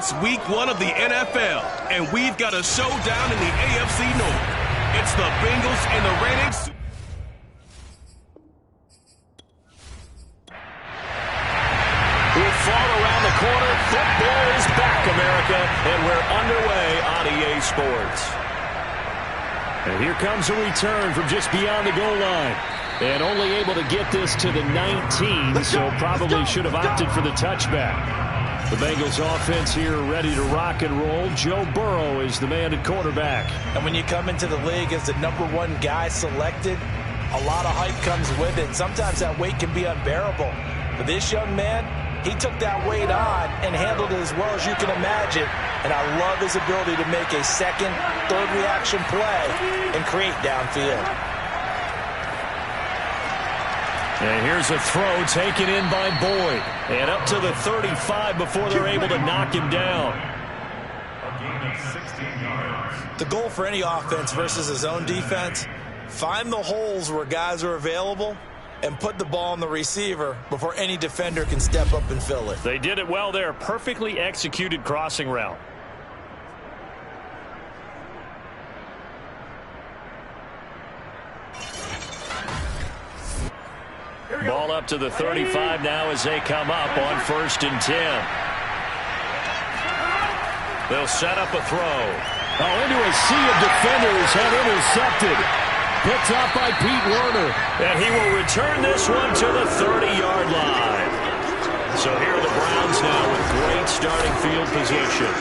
It's week 1 of the NFL, and we've got a showdown in the AFC North. It's the Bengals and the reigning. We've fought around the corner. Football is back, America, and we're underway on EA Sports. And here comes a return from just beyond the goal line. And only able to get this to the 19, so probably should have opted for the touchback. The Bengals offense here ready to rock and roll. Joe Burrow is the man at quarterback. And when you come into the league as the #1 guy selected, a lot of hype comes with it. Sometimes that weight can be unbearable. But this young man, he took that weight on and handled it as well as you can imagine. And I love his ability to make a second, third reaction play and create downfield. And here's a throw taken in by Boyd. And up to the 35 before they're able to knock him down. The goal for any offense versus his own defense, find the holes where guys are available and put the ball on the receiver before any defender can step up and fill it. They did it well there. Perfectly executed crossing route. Ball up to the 35 now as they come up on 1st and 10. They'll set up a throw. Oh, into a sea of defenders and intercepted. Picked up by Pete Werner. And he will return this one to the 30-yard line. So here are the Browns now with great starting field position.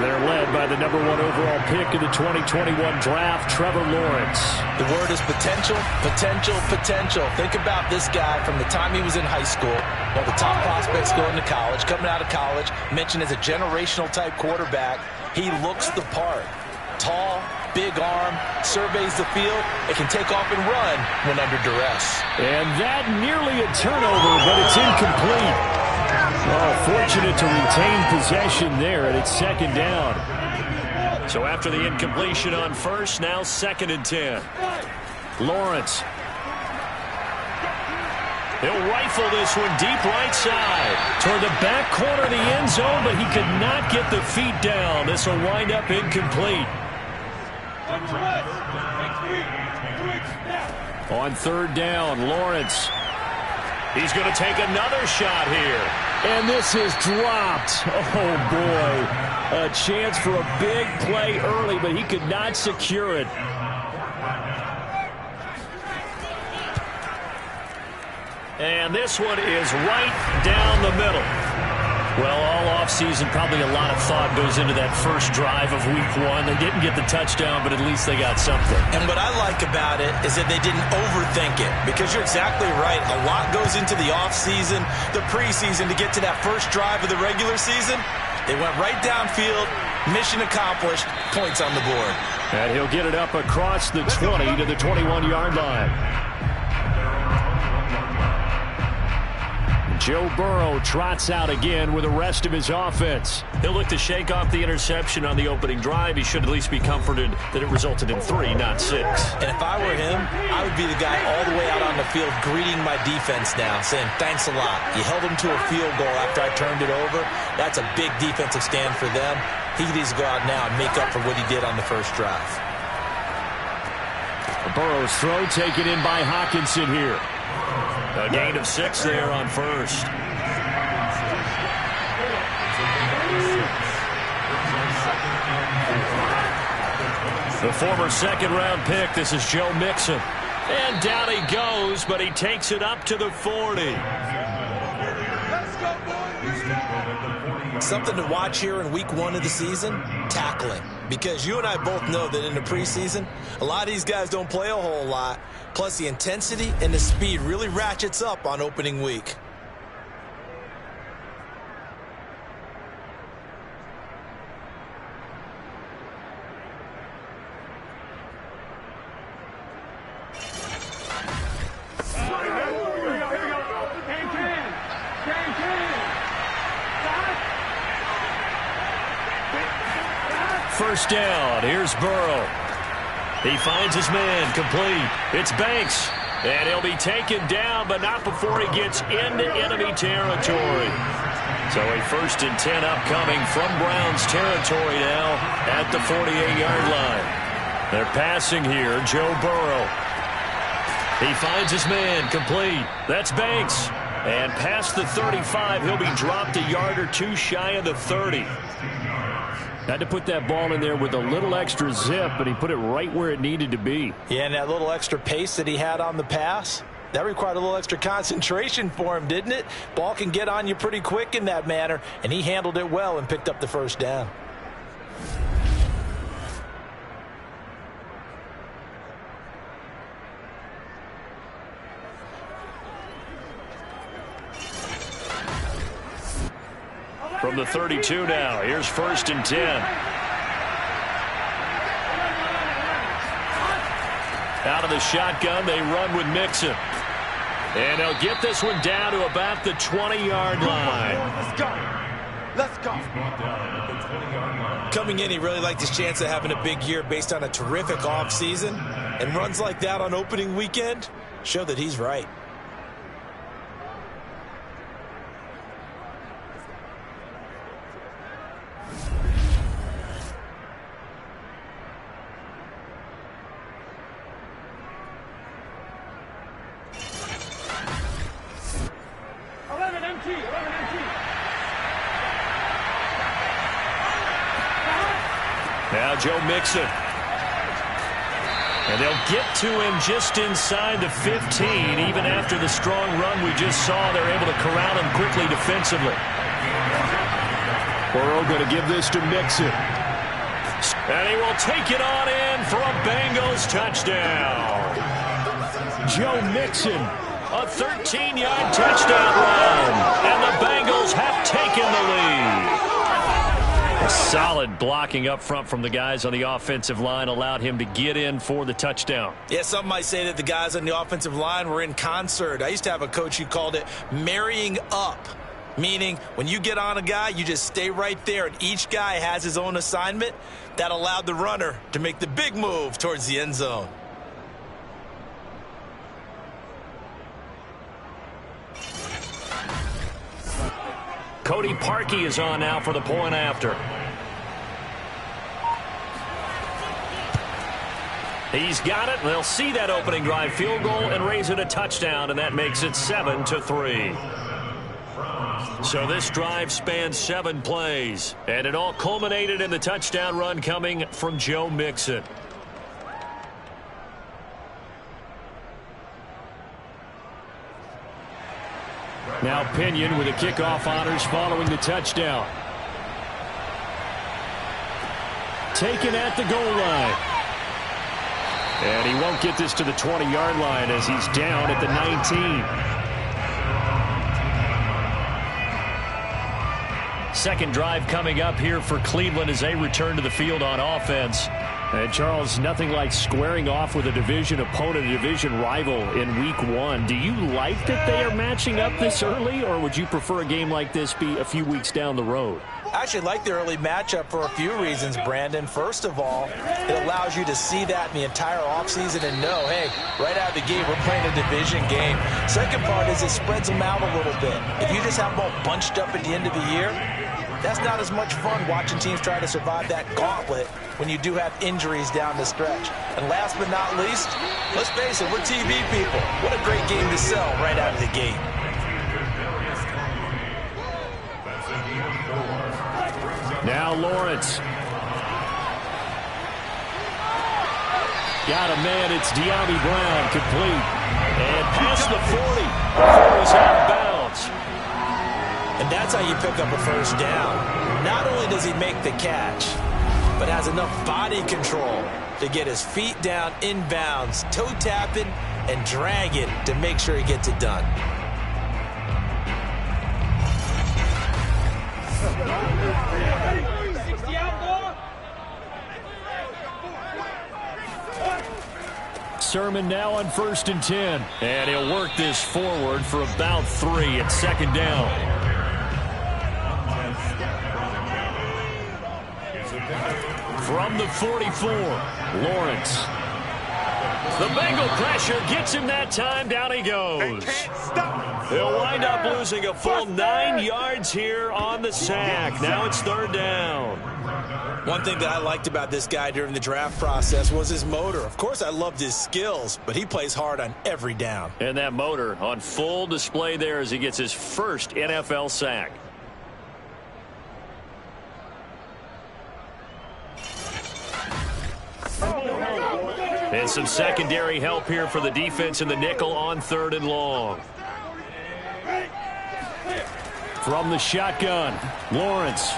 They're led by the #1 overall pick in the 2021 draft, Trevor Lawrence. The word is potential, potential, potential. Think about this guy from the time he was in high school. One of the top prospects going to college, coming out of college, mentioned as a generational type quarterback. He looks the part. Tall, big arm, surveys the field, and can take off and run when under duress. And that nearly a turnover, but it's incomplete. Oh, fortunate to retain possession there, and it's 2nd down. So after the incompletion on 1st, now 2nd and 10. Lawrence. He'll rifle this one deep right side toward the back corner of the end zone, but he could not get the feet down. This will wind up incomplete. On 3rd down, Lawrence. He's going to take another shot here. And this is dropped. Oh, boy. A chance for a big play early, but he could not secure it. And this one is right down the middle. Well, all offseason, probably a lot of thought goes into that first drive of week 1. They didn't get the touchdown, but at least they got something. And what I like about it is that they didn't overthink it, because you're exactly right. A lot goes into the offseason, the preseason, to get to that first drive of the regular season. They went right downfield, mission accomplished, points on the board. And he'll get it up across the 20 to the 21-yard line. Joe Burrow trots out again with the rest of his offense. He'll look to shake off the interception on the opening drive. He should at least be comforted that it resulted in 3, not 6. And if I were him, I would be the guy all the way out on the field greeting my defense now, saying, thanks a lot. You held them to a field goal after I turned it over. That's a big defensive stand for them. He needs to go out now and make up for what he did on the first drive. Burrow's throw taken in by Hockenson here. A gain of 6 there on 1st. The former 2nd-round pick, this is Joe Mixon. And down he goes, but he takes it up to the 40. Something to watch here in week 1 of the season, tackling. Because you and I both know that in the preseason, a lot of these guys don't play a whole lot. Plus, the intensity and the speed really ratchets up on opening week. First down. Here's Burrow. He finds his man, complete. It's Banks, and he'll be taken down, but not before he gets into enemy territory. So a 1st and 10 upcoming from Browns territory now at the 48-yard line. They're passing here. Joe Burrow. He finds his man, complete. That's Banks. And past the 35, he'll be dropped a yard or two shy of the 30. Had to put that ball in there with a little extra zip, but he put it right where it needed to be. Yeah, and that little extra pace that he had on the pass, that required a little extra concentration for him, didn't it? Ball can get on you pretty quick in that manner, and he handled it well and picked up the first down. From the 32 now, here's 1st and 10. Out of the shotgun, they run with Mixon. And they'll get this one down to about the 20-yard line. Let's go. Coming in, he really liked his chance of having a big year based on a terrific offseason. And runs like that on opening weekend show that he's right. Now Joe Mixon. And they'll get to him just inside the 15. Even after the strong run we just saw, they're able to corral him quickly defensively. Burrow going to give this to Mixon. And he will take it on in for a Bengals touchdown. Joe Mixon, a 13-yard touchdown run. And the Bengals have taken the lead. Solid blocking up front from the guys on the offensive line allowed him to get in for the touchdown. Yeah, some might say that the guys on the offensive line were in concert. I used to have a coach who called it marrying up, meaning when you get on a guy, you just stay right there, and each guy has his own assignment. That allowed the runner to make the big move towards the end zone. Cody Parkey is on now for the point after. He's got it. They'll see that opening drive field goal and raise it a touchdown, and that makes it 7-3. So this drive spans 7 plays, and it all culminated in the touchdown run coming from Joe Mixon. Now Pinion with the kickoff honors following the touchdown. Taken at the goal line. And he won't get this to the 20-yard line as he's down at the 19. Second drive coming up here for Cleveland as they return to the field on offense. And Charles, nothing like squaring off with a division opponent, a division rival in week 1. Do you like that they are matching up this early, or would you prefer a game like this be a few weeks down the road? I actually like the early matchup for a few reasons, Brandon. First of all, it allows you to see that in the entire offseason and know, hey, right out of the gate, we're playing a division game. Second part is it spreads them out a little bit. If you just have them all bunched up at the end of the year, that's not as much fun watching teams try to survive that gauntlet when you do have injuries down the stretch. And last but not least, let's face it, we're TV people. What a great game to sell right out of the gate. Now Lawrence. Got a man, it's De'Ami Brown, complete. And past the 40 before he's out of bounds. And that's how you pick up a first down. Not only does he make the catch, but has enough body control to get his feet down inbounds, toe tapping, and drag it to make sure he gets it done. Sermon now on 1st and 10. And he'll work this forward for about 3 at second down. From the 44, Lawrence. The Bengal pressure gets him that time. Down he goes. He'll wind up losing a full 9 yards here on the sack. Now it's 3rd down. One thing that I liked about this guy during the draft process was his motor. Of course, I loved his skills, but he plays hard on every down. And that motor on full display there as he gets his first NFL sack. And some secondary help here for the defense in the nickel on 3rd and long. From the shotgun, Lawrence.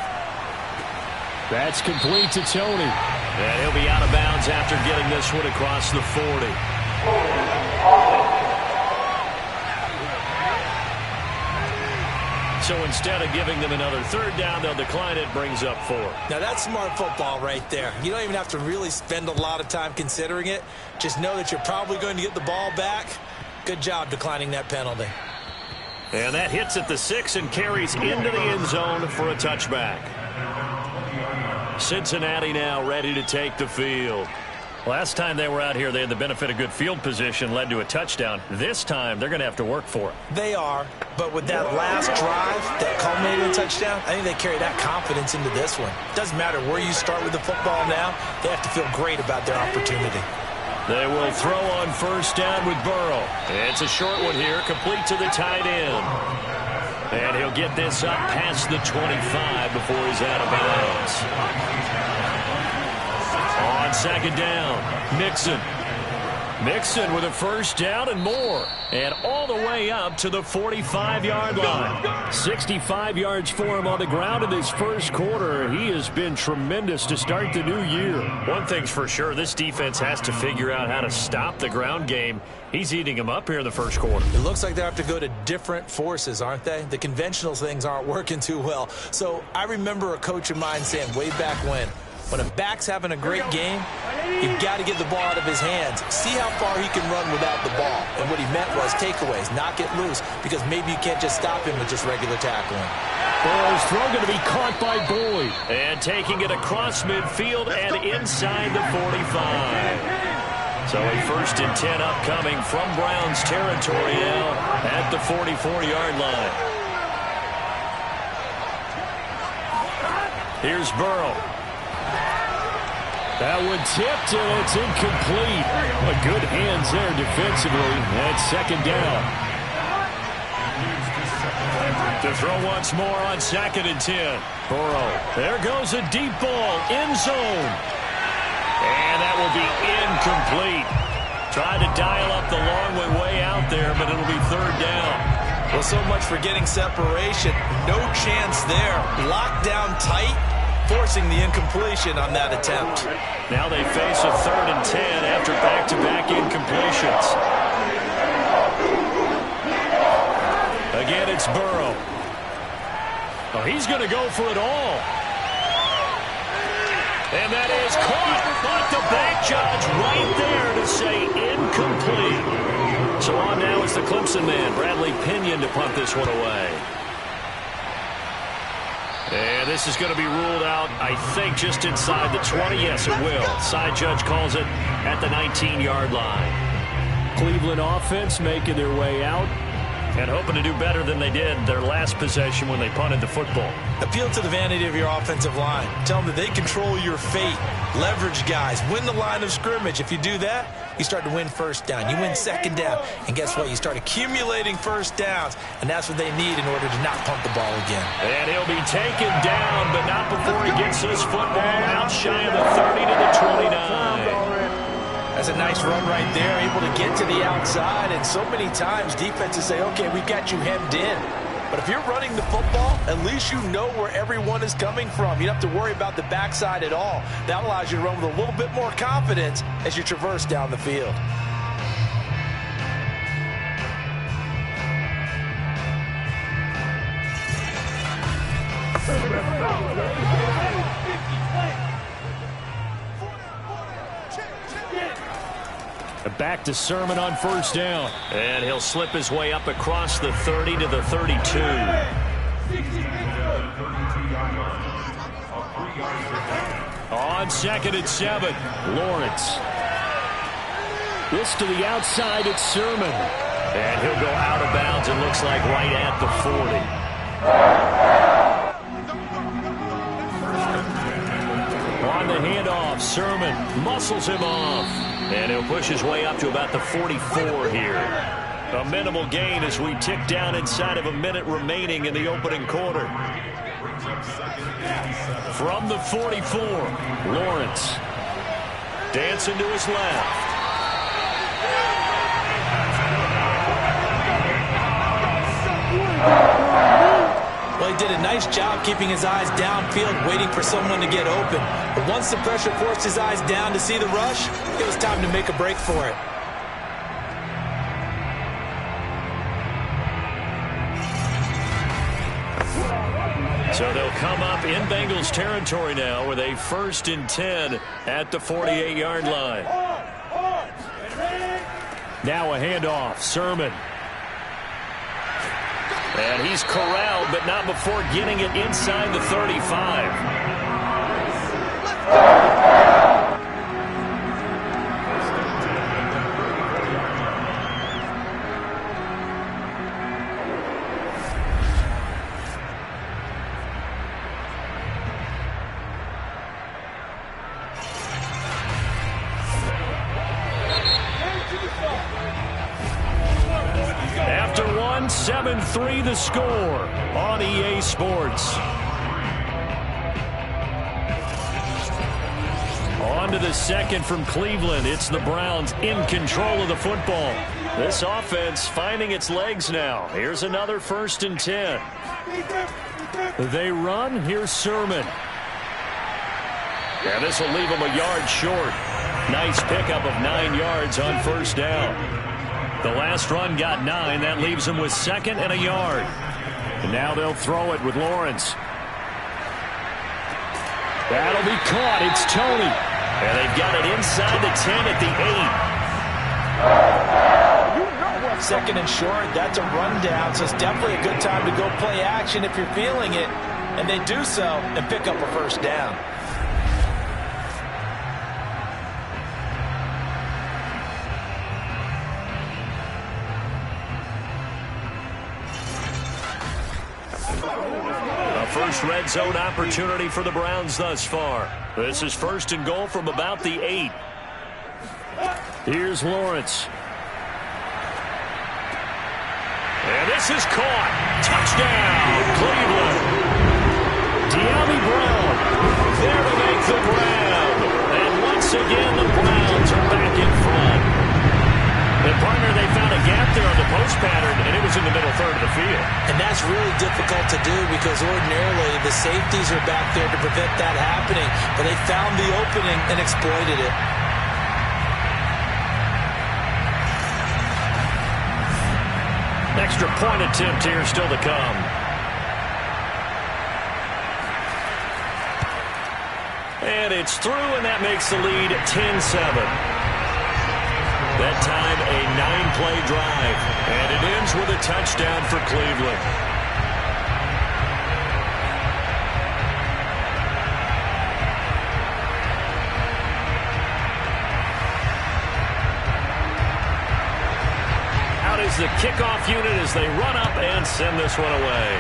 That's complete to Tony. And he'll be out of bounds after getting this one across the 40. So instead of giving them another 3rd down, they'll decline it, brings up 4. Now, that's smart football right there. You don't even have to really spend a lot of time considering it. Just know that you're probably going to get the ball back. Good job declining that penalty. And that hits at the 6 and carries into the end zone for a touchback. Cincinnati now ready to take the field. Last time they were out here, they had the benefit of good field position, led to a touchdown. This time, they're going to have to work for it. They are, but with that last drive that culminated in a touchdown, I think they carry that confidence into this one. Doesn't matter where you start with the football now, they have to feel great about their opportunity. They will throw on 1st down with Burrow. It's a short one here, complete to the tight end. And he'll get this up past the 25 before he's out of bounds. On 2nd down, Mixon. Mixon with a 1st down and more. And all the way up to the 45-yard line. 65 yards for him on the ground in his first quarter. He has been tremendous to start the new year. One thing's for sure, this defense has to figure out how to stop the ground game. He's eating them up here in the first quarter. It looks like they have to go to different forces, aren't they? The conventional things aren't working too well. So I remember a coach of mine saying way back when a back's having a great game, you've got to get the ball out of his hands. See how far he can run without the ball. And what he meant was takeaways, knock it loose, because maybe you can't just stop him with just regular tackling. Burrow's throw going to be caught by Boyd. And taking it across midfield and inside the 45. So a 1st and 10 upcoming from Browns territory now at the 44-yard line. Here's Burrow. That one tipped, and it's incomplete. But good hands there defensively. That's 2nd down. To throw once more on 2nd and 10. Burrow. There goes a deep ball. End zone. And that will be incomplete. Tried to dial up the long way out there, but it'll be 3rd down. Well, so much for getting separation. No chance there. Locked down tight, forcing the incompletion on that attempt. Now they face a 3rd and 10 after back-to-back incompletions. Again, it's Burrow. Oh, he's going to go for it all. And that is caught, but the back judge right there to say incomplete. So on now is the Clemson man, Bradley Pinion, to punt this one away. And this is going to be ruled out, I think, just inside the 20. Yes, it will. Side judge calls it at the 19-yard line. Cleveland offense making their way out and hoping to do better than they did their last possession when they punted the football. Appeal to the vanity of your offensive line. Tell them that they control your fate. Leverage guys. Win the line of scrimmage. If you do that, you start to win 1st down. You win 2nd down. And guess what? You start accumulating 1st downs. And that's what they need in order to not punt the ball again. And he'll be taken down, but not before he gets this football out shy of the 30 to the 29. That's a nice run right there, able to get to the outside. And so many times defenses say, okay, we've got you hemmed in. But if you're running the football, at least you know where everyone is coming from. You don't have to worry about the backside at all. That allows you to run with a little bit more confidence as you traverse down the field. Back to Sermon on 1st down. And he'll slip his way up across the 30 to the 32. On 2nd and 7, Lawrence. This to the outside, it's Sermon. And he'll go out of bounds, it looks like right at the 40. On the handoff, Sermon muscles him off. And he'll push his way up to about the 44 here. A minimal gain as we tick down inside of a minute remaining in the opening quarter. From the 44, Lawrence. Dancing to his left. Well, he did a nice job keeping his eyes downfield, waiting for someone to get open. But once the pressure forced his eyes down to see the rush, it was time to make a break for it. So they'll come up in Bengals territory now with a 1st and 10 at the 48-yard line. Now a handoff, Sermon. And he's corralled, but not before getting it inside the 35. After 7-3 the score on EA Sports. On to the second from Cleveland. It's the Browns in control of the football. This offense finding its legs now. Here's another 1st and 10. They run. Here's Sermon. And this will leave them a yard short. Nice pickup of 9 yards on 1st down. The last run got 9. That leaves them with 2nd and a yard. And now they'll throw it with Lawrence. That'll be caught. It's Toney. And they've got it inside the 10 at the 8. 2nd and short. That's a rundown, so it's definitely a good time to go play action if you're feeling it. And they do so and pick up a 1st down. First red zone opportunity for the Browns thus far. This is 1st and goal from about the 8. Here's Lawrence. And this is caught. Touchdown, Cleveland. De'Ami Brown there to make the grab. And once again, the Browns are back in front. And partner, they found a gap there on the post pattern, and it was in the middle third of the field. And that's really difficult to do because ordinarily the safeties are back there to prevent that happening. But they found the opening and exploited it. Extra point attempt here still to come. And it's through, and that makes the lead 10-7. That time, a 9-play drive. And it ends with a touchdown for Cleveland. Out is the kickoff unit as they run up and send this one away.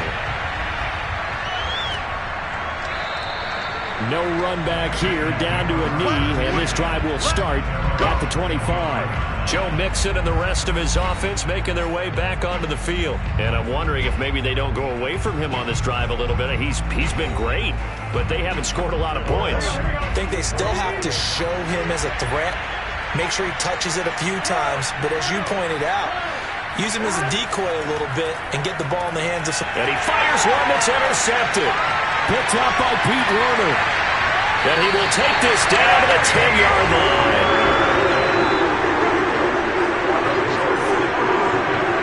No run back here, down to a knee, and this drive will start at the 25. Joe Mixon and the rest of his offense making their way back onto the field. And I'm wondering if maybe they don't go away from him on this drive a little bit. He's been great, but they haven't scored a lot of points. I think they still have to show him as a threat, make sure he touches it a few times, but as you pointed out, use him as a decoy a little bit and get the ball in the hands of some. And he fires one that's intercepted. Picked up by Pete Werner. And he will take this down to the 10-yard line.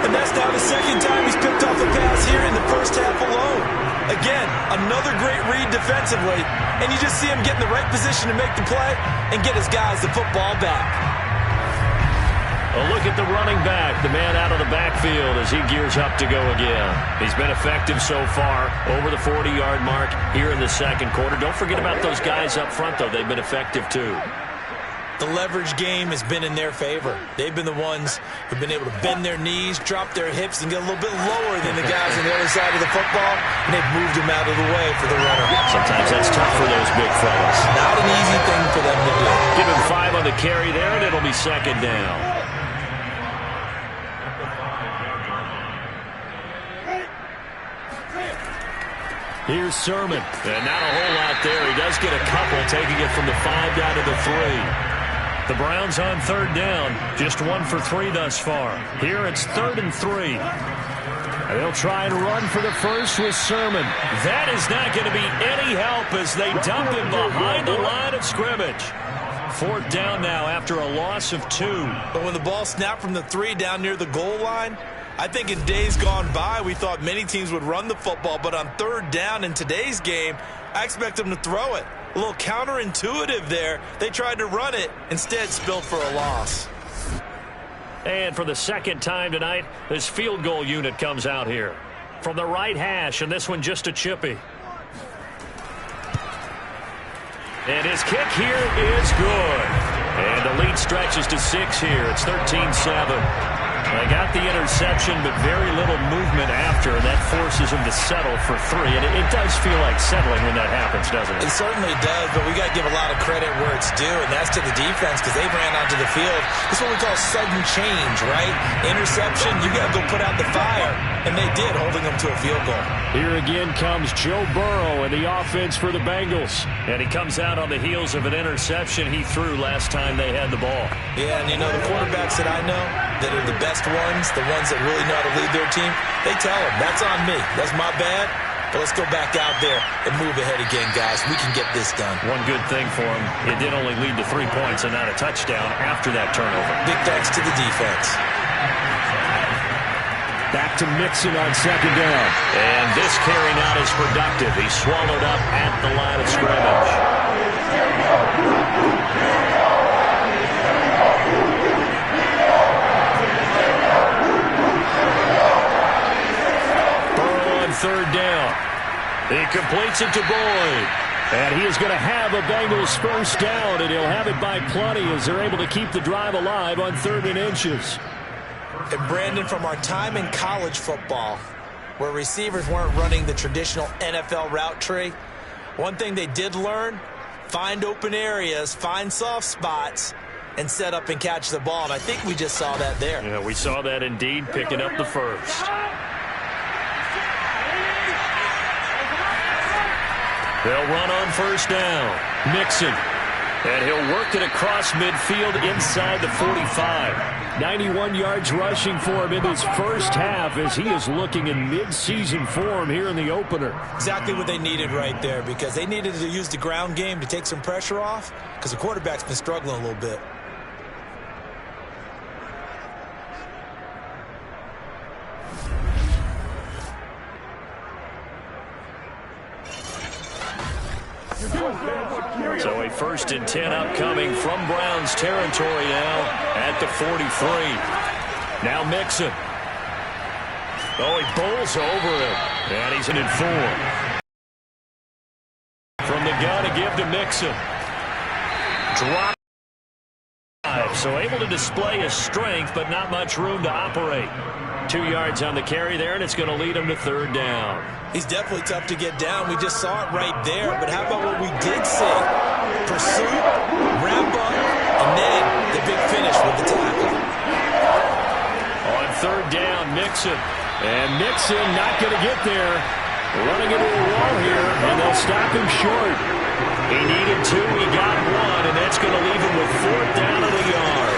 And that's now the 2nd time he's picked off a pass here in the first half alone. Again, another great read defensively. And you just see him get in the right position to make the play and get his guys the football back. A look at the running back, the man out of the backfield as he gears up to go again. He's been effective so far, over the 40-yard mark here in the 2nd quarter. Don't forget about those guys up front, though. They've been effective, too. the leverage game has been in their favor. They've been the ones who've been able to bend their knees, drop their hips, and get a little bit lower than the guys on the other side of the football, and they've moved them out of the way for the runner. Sometimes that's tough for those big fellas. Not an easy thing for them to do. Give him 5 on the carry there, and it'll be second down. Here's Sermon. And not a whole lot there. He does get a couple, taking it from the 5 down to the 3. The Browns on third down. Just 1 for 3 thus far. Here it's 3rd and 3. And they'll try and run for the first with Sermon. That is not going to be any help as they dump him behind the line of scrimmage. 4th down now after a loss of 2. But when the ball snapped from the 3 down near the goal line, I think in days gone by, we thought many teams would run the football, but on 3rd down in today's game, I expect them to throw it. A little counterintuitive there. They tried to run it, instead spilled for a loss. And for the second time tonight, this field goal unit comes out here. From the right hash, and this one just a chippy. And his kick here is good. And the lead stretches to 6 here. It's 13-7. They got the interception, but very little movement after, and that forces him to settle for 3. And it does feel like settling when that happens, doesn't it? It certainly does, but we got to give a lot of credit where it's due, and that's to the defense because they ran onto the field. This is what we call sudden change, right? Interception, you got to go put out the fire, and they did, holding them to a field goal. Here again comes Joe Burrow and the offense for the Bengals. And he comes out on the heels of an interception he threw last time they had the ball. Yeah, and you know, the quarterbacks that I know that are the best ones, the ones that really know how to lead their team, they tell them, that's on me. That's my bad. But let's go back out there and move ahead again, guys. We can get this done. One good thing for him, it did only lead to 3 points and not a touchdown after that turnover. Big thanks to the defense. Back to Mixon on 2nd down. And this carry not as productive. He's swallowed up at the line of scrimmage. Burrow on 3rd down. He completes it to Boyd. And he is going to have a Bengals first down, and he'll have it by plenty as they're able to keep the drive alive on 3rd and inches. And Brandon, from our time in college football, where receivers weren't running the traditional NFL route tree, one thing they did learn, find open areas, find soft spots, and set up and catch the ball. And I think we just saw that there. Yeah, we saw that indeed, picking up the first. They'll run on 1st down. Mixon. And he'll work it across midfield inside the 45. 91 yards rushing for him in his first half as he is looking in mid-season form here in the opener. Exactly what they needed right there, because they needed to use the ground game to take some pressure off because the quarterback's been struggling a little bit. So a 1st and 10 upcoming from Browns territory now at the 43. Now Mixon. Oh, he bowls over him. And he's in form. From the gun to give to Mixon. Drop. So able to display his strength, but not much room to operate. 2 yards on the carry there, and it's going to lead him to 3rd down. He's definitely tough to get down. We just saw it right there. But how about what we did see? Pursuit, wrap up, and then the big finish with the tackle. On 3rd down, Mixon. And Mixon not going to get there. Running into a wall here, and they'll stop him short. He needed 2, he got 1, and that's going to leave him with 4th down and a yard.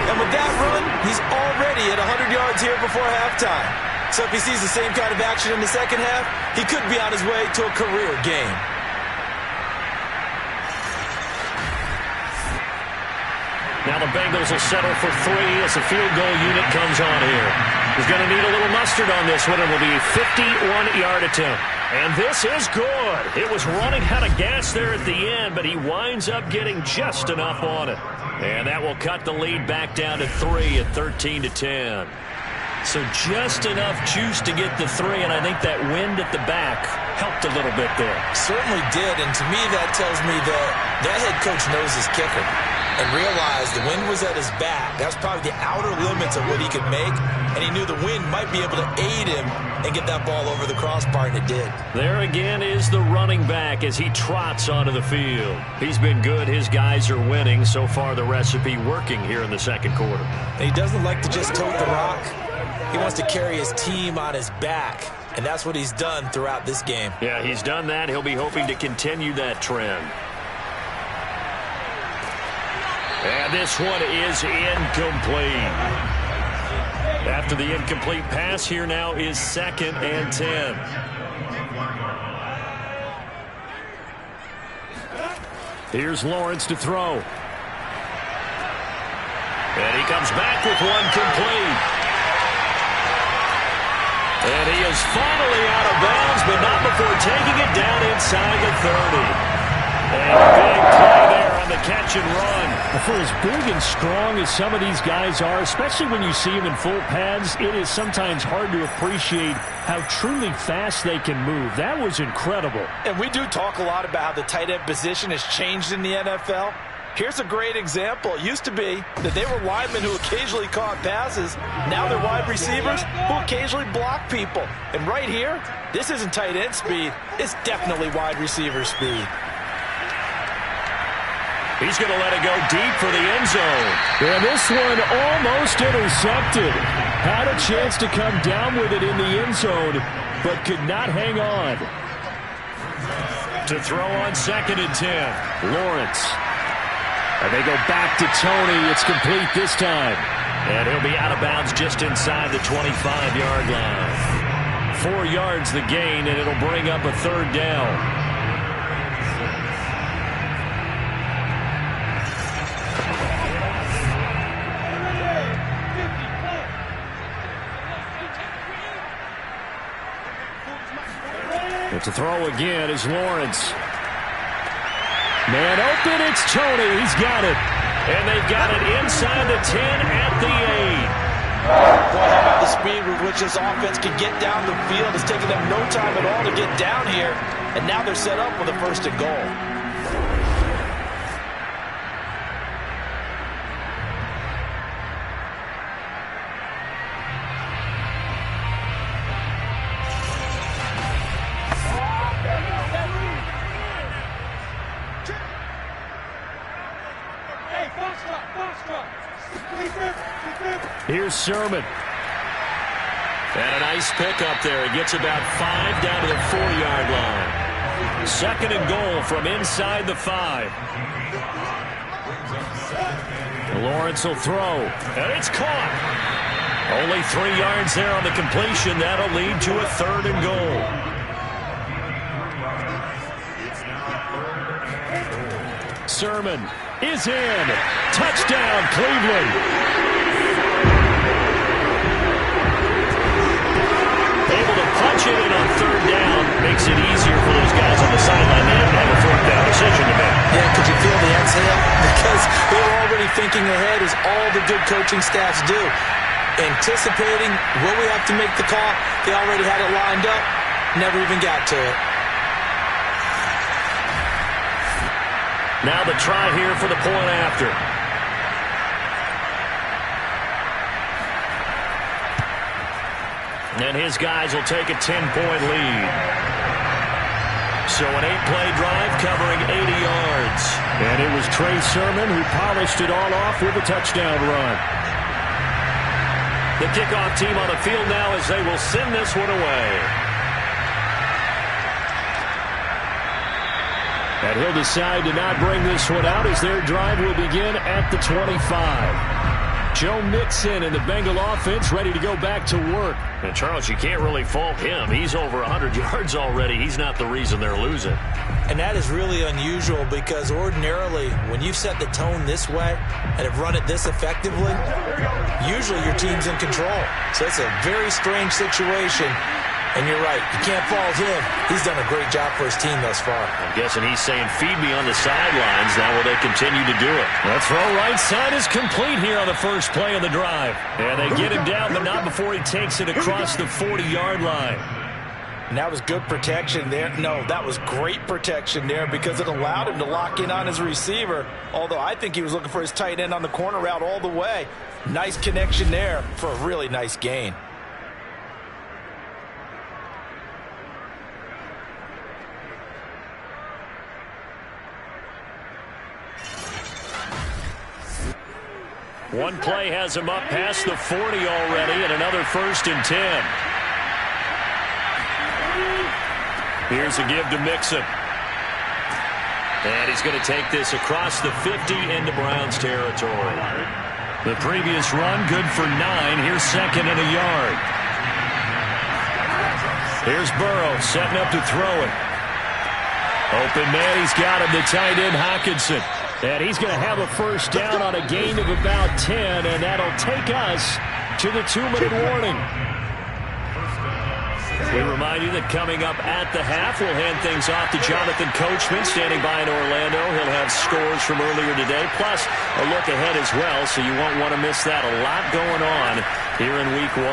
And with that run, he's already at 100 yards here before halftime. So if he sees the same kind of action in the second half, he could be on his way to a career game. Now the Bengals will settle for 3 as the field goal unit comes on here. He's going to need a little mustard on this one. It will be a 51-yard attempt. And this is good. It was running out of gas there at the end, but he winds up getting just enough on it. And that will cut the lead back down to 3 at 13-10. So just enough juice to get the 3, and I think that wind at the back helped a little bit there. Certainly did, and to me that tells me that head coach knows his kicker. and realized the wind was at his back. That was probably the outer limits of what he could make, and he knew the wind might be able to aid him and get that ball over the crossbar, and it did. There again is the running back as he trots onto the field. He's been good. His guys are winning. So far, the recipe working here in the second quarter. And he doesn't like to just tote the rock. He wants to carry his team on his back, and that's what he's done throughout this game. Yeah, he's done that. He'll be hoping to continue that trend. And this one is incomplete. After the incomplete pass, here now is 2nd and 10. Here's Lawrence to throw. And he comes back with one complete. And he is finally out of bounds, but not before taking it down inside the 30. And a big play there on the catch and run. For as big and strong as some of these guys are, especially when you see them in full pads, it is sometimes hard to appreciate how truly fast they can move. That was incredible. And we do talk a lot about how the tight end position has changed in the NFL. Here's a great example. It used to be that they were linemen who occasionally caught passes. Now they're wide receivers who occasionally block people. And right here, this isn't tight end speed. It's definitely wide receiver speed. He's going to let it go deep for the end zone. And this one almost intercepted. Had a chance to come down with it in the end zone, but could not hang on. To throw on 2nd and 10. Lawrence. And they go back to Tony. It's complete this time. And he'll be out of bounds just inside the 25-yard line. 4 yards the gain, and it'll bring up a 3rd down. To throw again is Lawrence. Man open, it's Tony. He's got it. And they've got it inside the 10 at the 8. Boy, how about the speed with which this offense can get down the field? It's taken them no time at all to get down here. And now they're set up with a 1st and goal. Here's Sermon. And a nice pickup there. He gets about 5 down to the 4-yard line. 2nd and goal from inside the 5. Lawrence will throw. And it's caught. Only 3 yards there on the completion. That'll lead to a 3rd and goal. Sermon is in. Touchdown, Cleveland. Able to punch it in on 3rd down. Makes it easier for those guys on the sideline to have a 4th down decision to make. Yeah, could you feel the exhale? Because they were already thinking ahead, as all the good coaching staffs do. Anticipating what we have to make the call. They already had it lined up. Never even got to it. Now the try here for the point after. And his guys will take a 10-point lead. So an 8-play drive covering 80 yards. And it was Trey Sermon who polished it all off with a touchdown run. The kickoff team on the field now as they will send this one away. And he'll decide to not bring this one out as their drive will begin at the 25. Joe Mixon and the Bengal offense ready to go back to work. And Charles, you can't really fault him. He's over 100 yards already. He's not the reason they're losing. And that is really unusual because ordinarily when you've set the tone this way and have run it this effectively, usually your team's in control. So it's a very strange situation. And you're right, you can't fault him. He's done a great job for his team thus far. I'm guessing he's saying, feed me on the sidelines. Now will they continue to do it? That throw right side is complete here on the first play of the drive. And they get him down, but not before he takes it across the 40-yard line. And that was good protection there. No, that was great protection there because it allowed him to lock in on his receiver. Although I think he was looking for his tight end on the corner route all the way. Nice connection there for a really nice gain. One play has him up past the 40 already, and another 1st and 10. Here's a give to Mixon. And he's going to take this across the 50 into Browns territory. The previous run, good for 9. Here's 2nd and a yard. Here's Burrow setting up to throw it. Open man, he's got him, the tight end Hockenson. And he's going to have a 1st down on a gain of about 10, and that'll take us to the 2-minute warning. We remind you that coming up at the half, we'll hand things off to Jonathan Coachman, standing by in Orlando. He'll have scores from earlier today, plus a look ahead as well, so you won't want to miss that. A lot going on here in Week 1.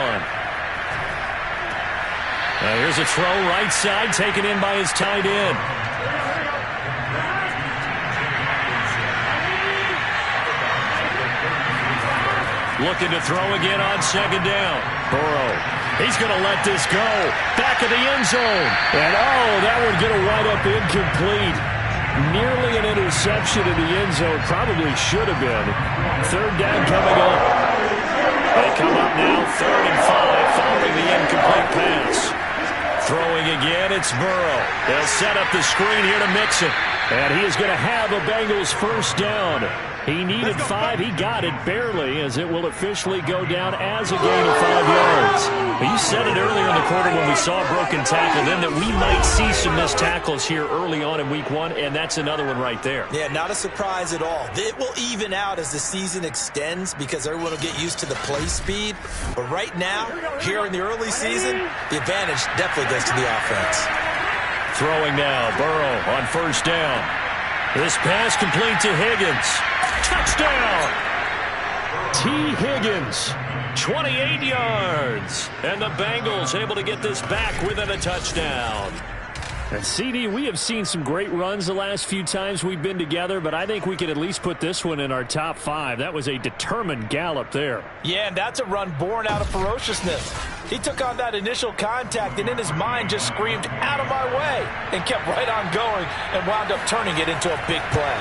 Now here's a throw right side, taken in by his tight end. Looking to throw again on 2nd down. Burrow. He's going to let this go. Back of the end zone. And, that one going to wind up incomplete. Nearly an interception in the end zone. Probably should have been. 3rd down coming up. They come up now, 3rd and 5, following the incomplete pass. Throwing again, it's Burrow. They'll set up the screen here to Mixon. And he is going to have a Bengals 1st down. He needed 5. He got it barely, as it will officially go down as a gain of 5 yards. You said it earlier in the quarter when we saw a broken tackle, then that we might see some missed tackles here early on in Week 1, and that's another one right there. Yeah, not a surprise at all. It will even out as the season extends because everyone will get used to the play speed. But right now, here in the early season, the advantage definitely goes to the offense. Throwing now, Burrow on 1st down. This pass complete to Higgins. Touchdown! T. Higgins. 28 yards. And the Bengals able to get this back within a touchdown. And CD, we have seen some great runs the last few times we've been together, but I think we could at least put this one in our top 5. That was a determined gallop there. Yeah, and that's a run born out of ferociousness. He took on that initial contact and in his mind just screamed, "Out of my way," and kept right on going and wound up turning it into a big play.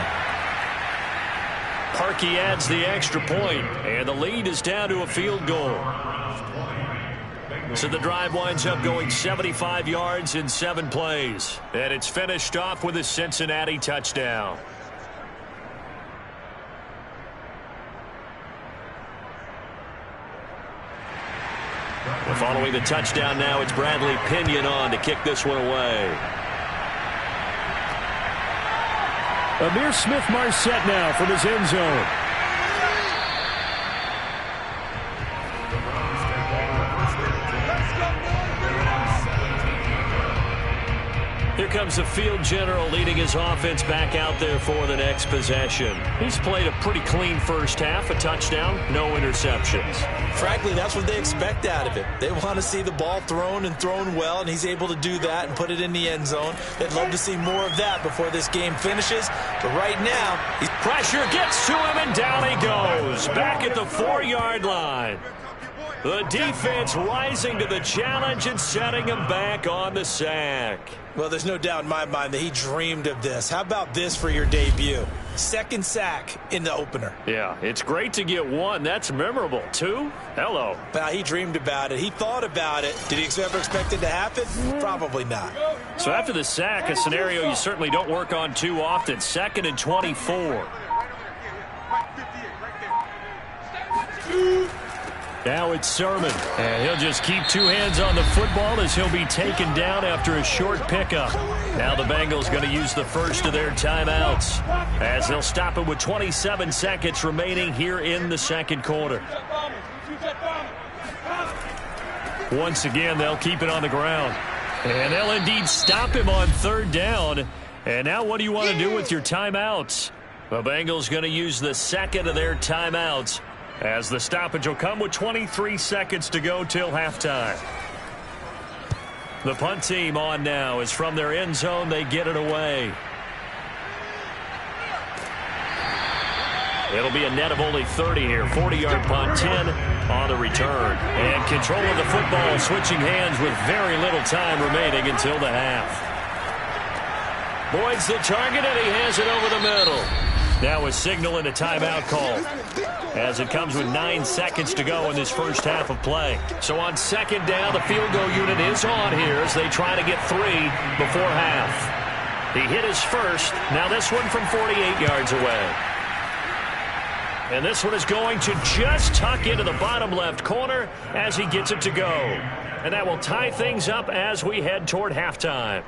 Parkey adds the extra point, and the lead is down to a field goal. So the drive winds up going 75 yards in 7 plays. And it's finished off with a Cincinnati touchdown. Well, following the touchdown now, it's Bradley Pinion on to kick this one away. Amir Smith-Marset now from his end zone. Here comes the field general leading his offense back out there for the next possession. He's played a pretty clean first half, a touchdown, no interceptions. Frankly, that's what they expect out of him. They want to see the ball thrown and thrown well, and he's able to do that and put it in the end zone. They'd love to see more of that before this game finishes. But right now, pressure gets to him, and down he goes. Back at the 4-yard line. The defense rising to the challenge and setting him back on the sack. Well, there's no doubt in my mind that he dreamed of this. How about this for your debut? 2nd sack in the opener. Yeah, it's great to get 1. That's memorable. 2? Hello. Well, he dreamed about it. He thought about it. Did he ever expect it to happen? Probably not. So after the sack, a scenario you certainly don't work on too often. 2nd and 24. Now it's Sermon. And he'll just keep 2 hands on the football as he'll be taken down after a short pickup. Now the Bengals going to use the first of their timeouts as they'll stop it with 27 seconds remaining here in the second quarter. Once again, they'll keep it on the ground. And they'll indeed stop him on 3rd down. And now what do you want to do with your timeouts? The Bengals going to use the second of their timeouts, as the stoppage will come with 23 seconds to go till halftime. The punt team on now is from their end zone. They get it away. It'll be a net of only 30 here. 40-yard punt, 10 on the return. And control of the football, switching hands with very little time remaining until the half. Boyd's the target, and he has it over the middle. Now a signal and a timeout call, as it comes with 9 seconds to go in this first half of play. So on second down, the field goal unit is on here as they try to get 3 before half. He hit his first. Now this one from 48 yards away. And this one is going to just tuck into the bottom left corner as he gets it to go. And that will tie things up as we head toward halftime.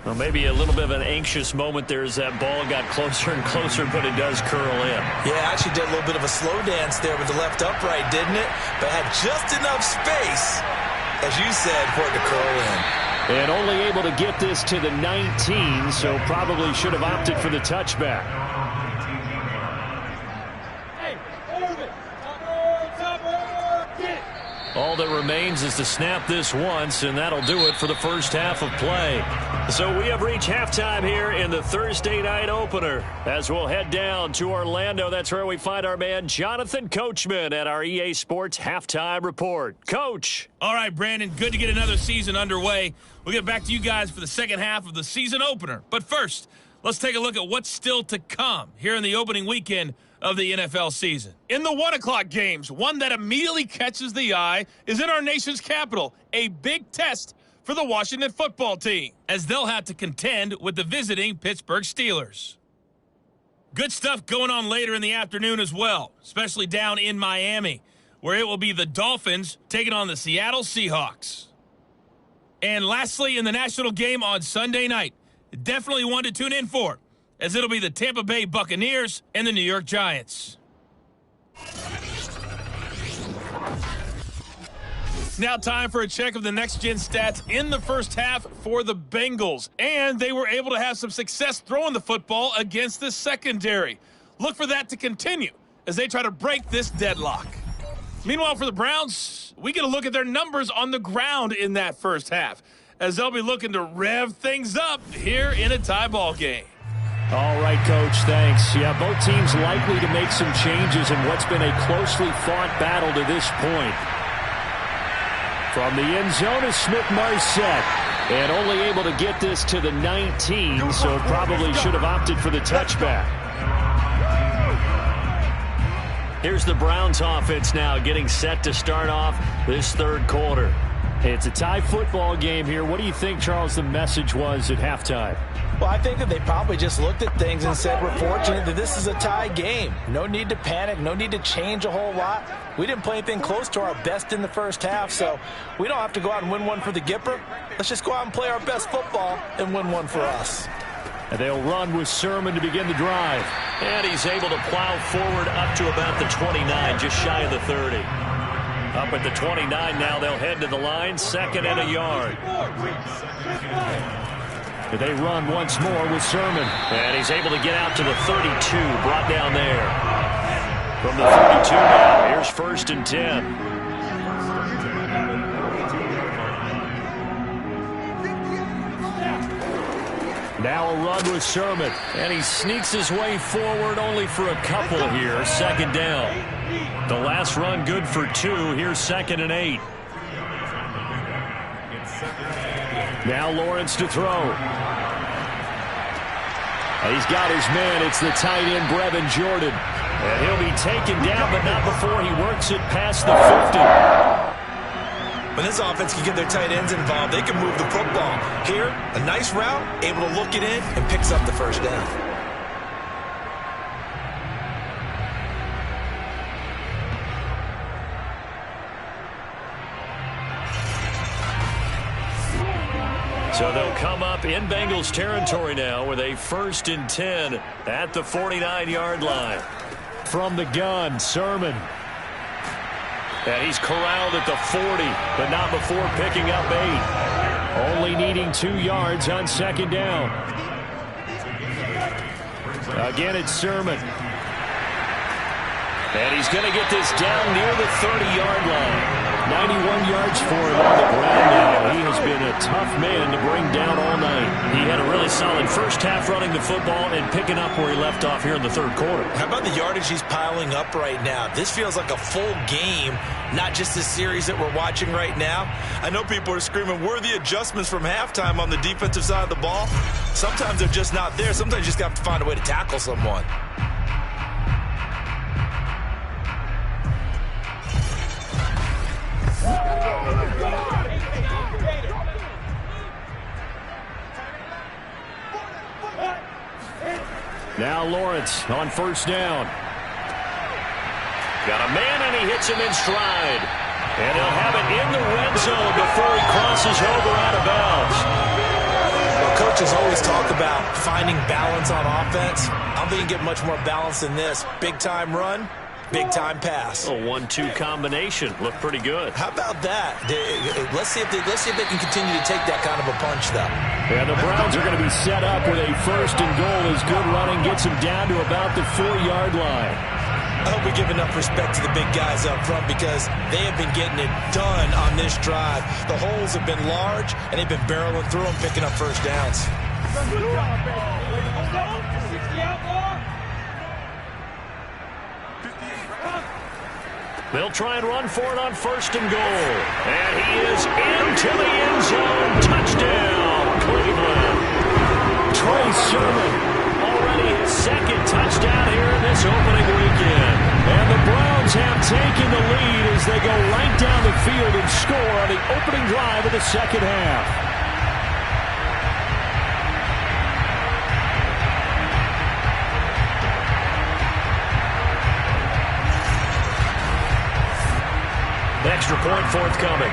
Well, maybe a little bit of an anxious moment there as that ball got closer and closer, but it does curl in. Yeah, actually did a little bit of a slow dance there with the left upright, didn't it? But had just enough space, as you said, for it to curl in. And only able to get this to the 19, so probably should have opted for the touchback. All that remains is to snap this once, and that'll do it for the first half of play. So we have reached halftime here in the Thursday night opener. As we'll head down to Orlando, that's where we find our man Jonathan Coachman at our EA Sports Halftime Report. Coach. All right, Brandon, good to get another season underway. We'll get back to you guys for the second half of the season opener. But first, let's take a look at what's still to come here in the opening weekend of the NFL season. In the 1 o'clock games, one that immediately catches the eye is in our nation's capital, a big test for the Washington football team, as they'll have to contend with the visiting Pittsburgh Steelers. Good stuff going on later in the afternoon as well, especially down in Miami, where it will be the Dolphins taking on the Seattle Seahawks. And lastly, in the national game on Sunday night, definitely one to tune in for, as it'll be the Tampa Bay Buccaneers and the New York Giants. Now time for a check of the next-gen stats in the first half for the Bengals. And they were able to have some success throwing the football against the secondary. Look for that to continue as they try to break this deadlock. Meanwhile, for the Browns, we get a look at their numbers on the ground in that first half, as they'll be looking to rev things up here in a tie ball game. All right, Coach, thanks. Yeah, both teams likely to make some changes in what's been a closely fought battle to this point. From the end zone is Smith-Marset, and only able to get this to the 19, so probably should have opted for the touchback. Here's the Browns offense now getting set to start off this third quarter. It's a tie football game here. What do you think, Charles, the message was at halftime? Well, I think that they probably just looked at things and said, we're fortunate that this is a tie game. No need to panic, no need to change a whole lot. We didn't play anything close to our best in the first half, so we don't have to go out and win one for the Gipper. Let's just go out and play our best football and win one for us. And they'll run with Sermon to begin the drive. And he's able to plow forward up to about the 29, just shy of the 30. Up at the 29 now, they'll head to the line, 2nd and a yard. They run once more with Sermon. And he's able to get out to the 32, brought down there. From the 32 now, here's 1st and 10. Now a run with Sermon. And he sneaks his way forward only for a couple here, 2nd down. The last run good for 2, here's 2nd and 8. Now Lawrence to throw. He's got his man. It's the tight end, Brevin Jordan. And he'll be taken down, but not before he works it past the 50. When this offense can get their tight ends involved, they can move the football. Here, a nice route, able to look it in, and picks up the first down. So they'll come up in Bengals territory now with a 1st and 10 at the 49-yard line. From the gun, Sermon. And he's corralled at the 40, but not before picking up 8. Only needing 2 yards on 2nd down. Again, it's Sermon. And he's going to get this down near the 30-yard line. 91 yards for him on the ground now. He has been a tough man to bring down all night. He had a really solid first half running the football and picking up where he left off here in the third quarter. How about the yardage he's piling up right now? This feels like a full game, not just this series that we're watching right now. I know people are screaming, where are the adjustments from halftime on the defensive side of the ball? Sometimes they're just not there. Sometimes you just got to find a way to tackle someone. Now Lawrence on first down. Got a man, and he hits him in stride. And he'll have it in the red zone before he crosses over out of bounds. Well, coaches always talk about finding balance on offense. I don't think you can get much more balance than this. Big-time run, big-time pass. A 1-2 combination. Looked pretty good. How about that? Let's see if they can continue to take that kind of a punch, though. Yeah, the Browns are going to be set up with a first and goal as good running gets them down to about the 4-yard line. I hope we give enough respect to the big guys up front because they have been getting it done on this drive. The holes have been large, and they've been barreling through them, picking up first downs. They'll try and run for it on first and goal. And he is into the end zone. Touchdown, Cleveland. Trey Sermon, already his second touchdown here in this opening weekend. And the Browns have taken the lead as they go right down the field and score on the opening drive of the second half. Extra point forthcoming.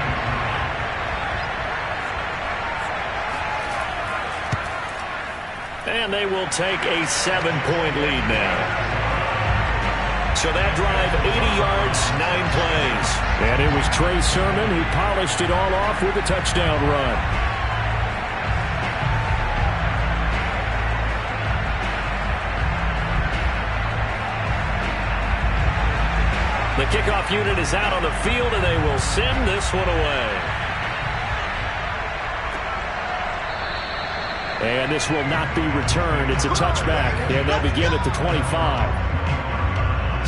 And they will take a 7-point lead now. So that drive, 80 yards, 9 plays. And it was Trey Sermon who polished it all off with a touchdown run. The kickoff unit is out on the field, and they will send this one away. And this will not be returned. It's a touchback, and they'll begin at the 25.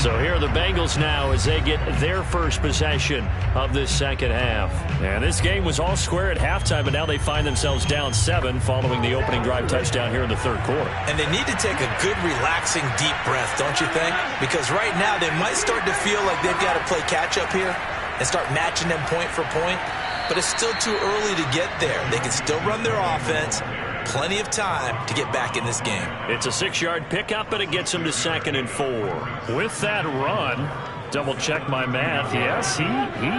So here are the Bengals now as they get their first possession of this second half. And this game was all square at halftime, but now they find themselves down 7 following the opening drive touchdown here in the third quarter. And they need to take a good, relaxing, deep breath, don't you think? Because right now they might start to feel like they've got to play catch-up here and start matching them point for point. But it's still too early to get there. They can still run their offense. Plenty of time to get back in this game. It's a 6-yard pickup, and it gets them to 2nd and 4. With that run, double-check my math, yes, he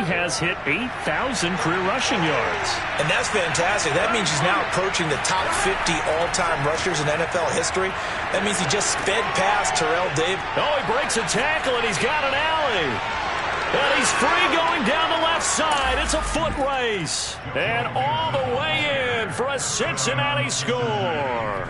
has hit 8,000 career rushing yards. And that's fantastic. That means he's now approaching the top 50 all-time rushers in NFL history. That means he just sped past Terrell Davis. Oh, he breaks a tackle, and he's got an alley. And he's free going down the left side. It's a foot race. And all the way in for a Cincinnati score.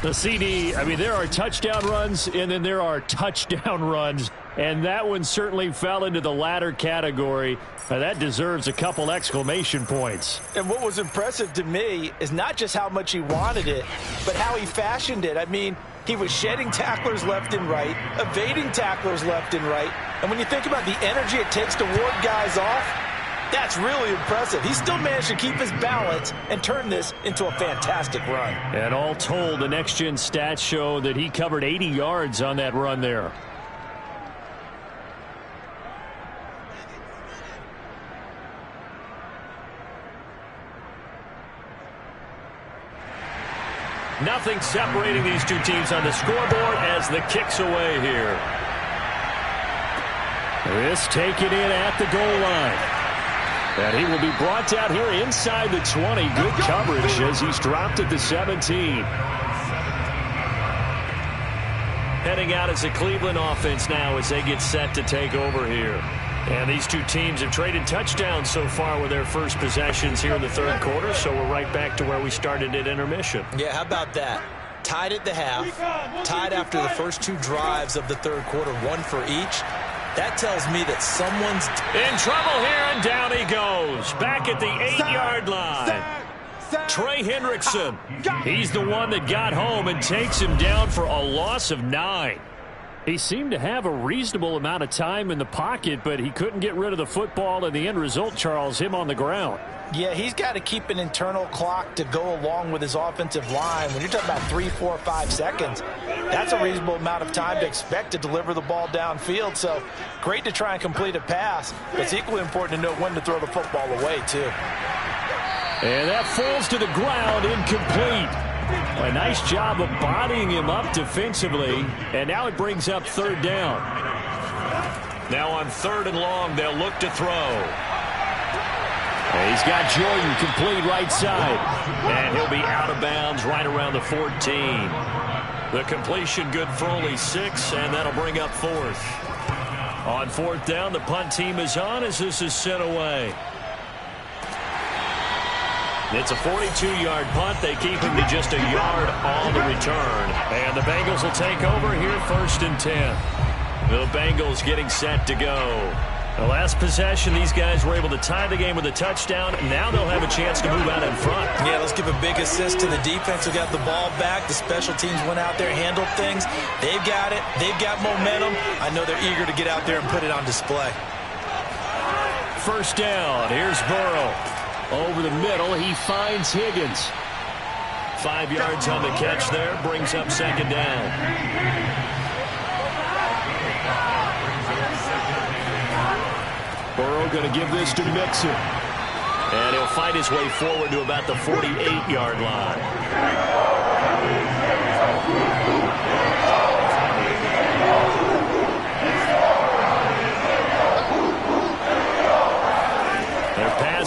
The CD, I mean, there are touchdown runs, and then there are touchdown runs. And that one certainly fell into the latter category. That deserves a couple exclamation points. And what was impressive to me is not just how much he wanted it, but how he fashioned it. I mean, he was shedding tacklers left and right, evading tacklers left and right. And when you think about the energy it takes to ward guys off, that's really impressive. He still managed to keep his balance and turn this into a fantastic run. And all told, the next-gen stats show that he covered 80 yards on that run there. Nothing separating these two teams on the scoreboard as the kick's away here. This taken in at the goal line. And he will be brought down here inside the 20. Good coverage as he's dropped at the 17. Heading out as a Cleveland offense now as they get set to take over here. And these two teams have traded touchdowns so far with their first possessions here in the third quarter, so we're right back to where we started at intermission. Yeah, how about that? Tied at the half, tied after the first two drives of the third quarter, one for each. That tells me that someone's in trouble here, and down he goes. Back at the 8-yard line. Trey Hendrickson. He's the one that got home and takes him down for a loss of 9. He seemed to have a reasonable amount of time in the pocket, but he couldn't get rid of the football, and the end result, Charles, him on the ground. Yeah, he's got to keep an internal clock to go along with his offensive line. When you're talking about 3, 4, 5 seconds, that's a reasonable amount of time to expect to deliver the ball downfield. So great to try and complete a pass, but it's equally important to know when to throw the football away, too. And that falls to the ground, incomplete. A nice job of bodying him up defensively, and now it brings up 3rd down. Now on 3rd and long, they'll look to throw. And he's got Jordan complete right side, and he'll be out of bounds right around the 14. The completion good for only 6, and that'll bring up 4th. On 4th down, the punt team is on as this is sent away. It's a 42-yard punt. They keep him to just a yard on the return. And the Bengals will take over here 1st and 10. The Bengals getting set to go. The last possession, these guys were able to tie the game with a touchdown. Now they'll have a chance to move out in front. Yeah, let's give a big assist to the defense who got the ball back. The special teams went out there, handled things. They've got it. They've got momentum. I know they're eager to get out there and put it on display. 1st down. Here's Burrow. Over the middle, he finds Higgins. 5 yards on the catch there, brings up 2nd down. Burrow going to give this to Mixon. And he'll fight his way forward to about the 48-yard line.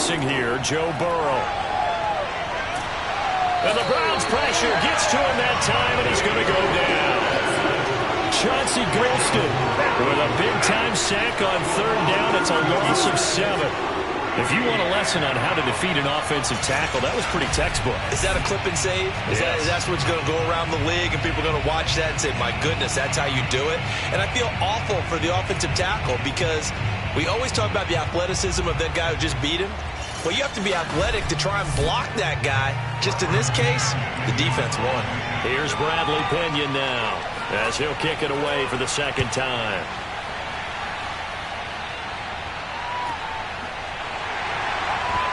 Here, Joe Burrow. And the Browns pressure gets to him that time, and he's going to go down. Chauncey Golston with a big-time sack on 3rd down. It's a loss of 7. If you want a lesson on how to defeat an offensive tackle, that was pretty textbook. Is that a clip and save? That's what's going to go around the league, and people are going to watch that and say, my goodness, that's how you do it? And I feel awful for the offensive tackle because we always talk about the athleticism of that guy who just beat him. Well, you have to be athletic to try and block that guy. Just in this case, the defense won. Here's Bradley Pinion now as he'll kick it away for the 2nd time.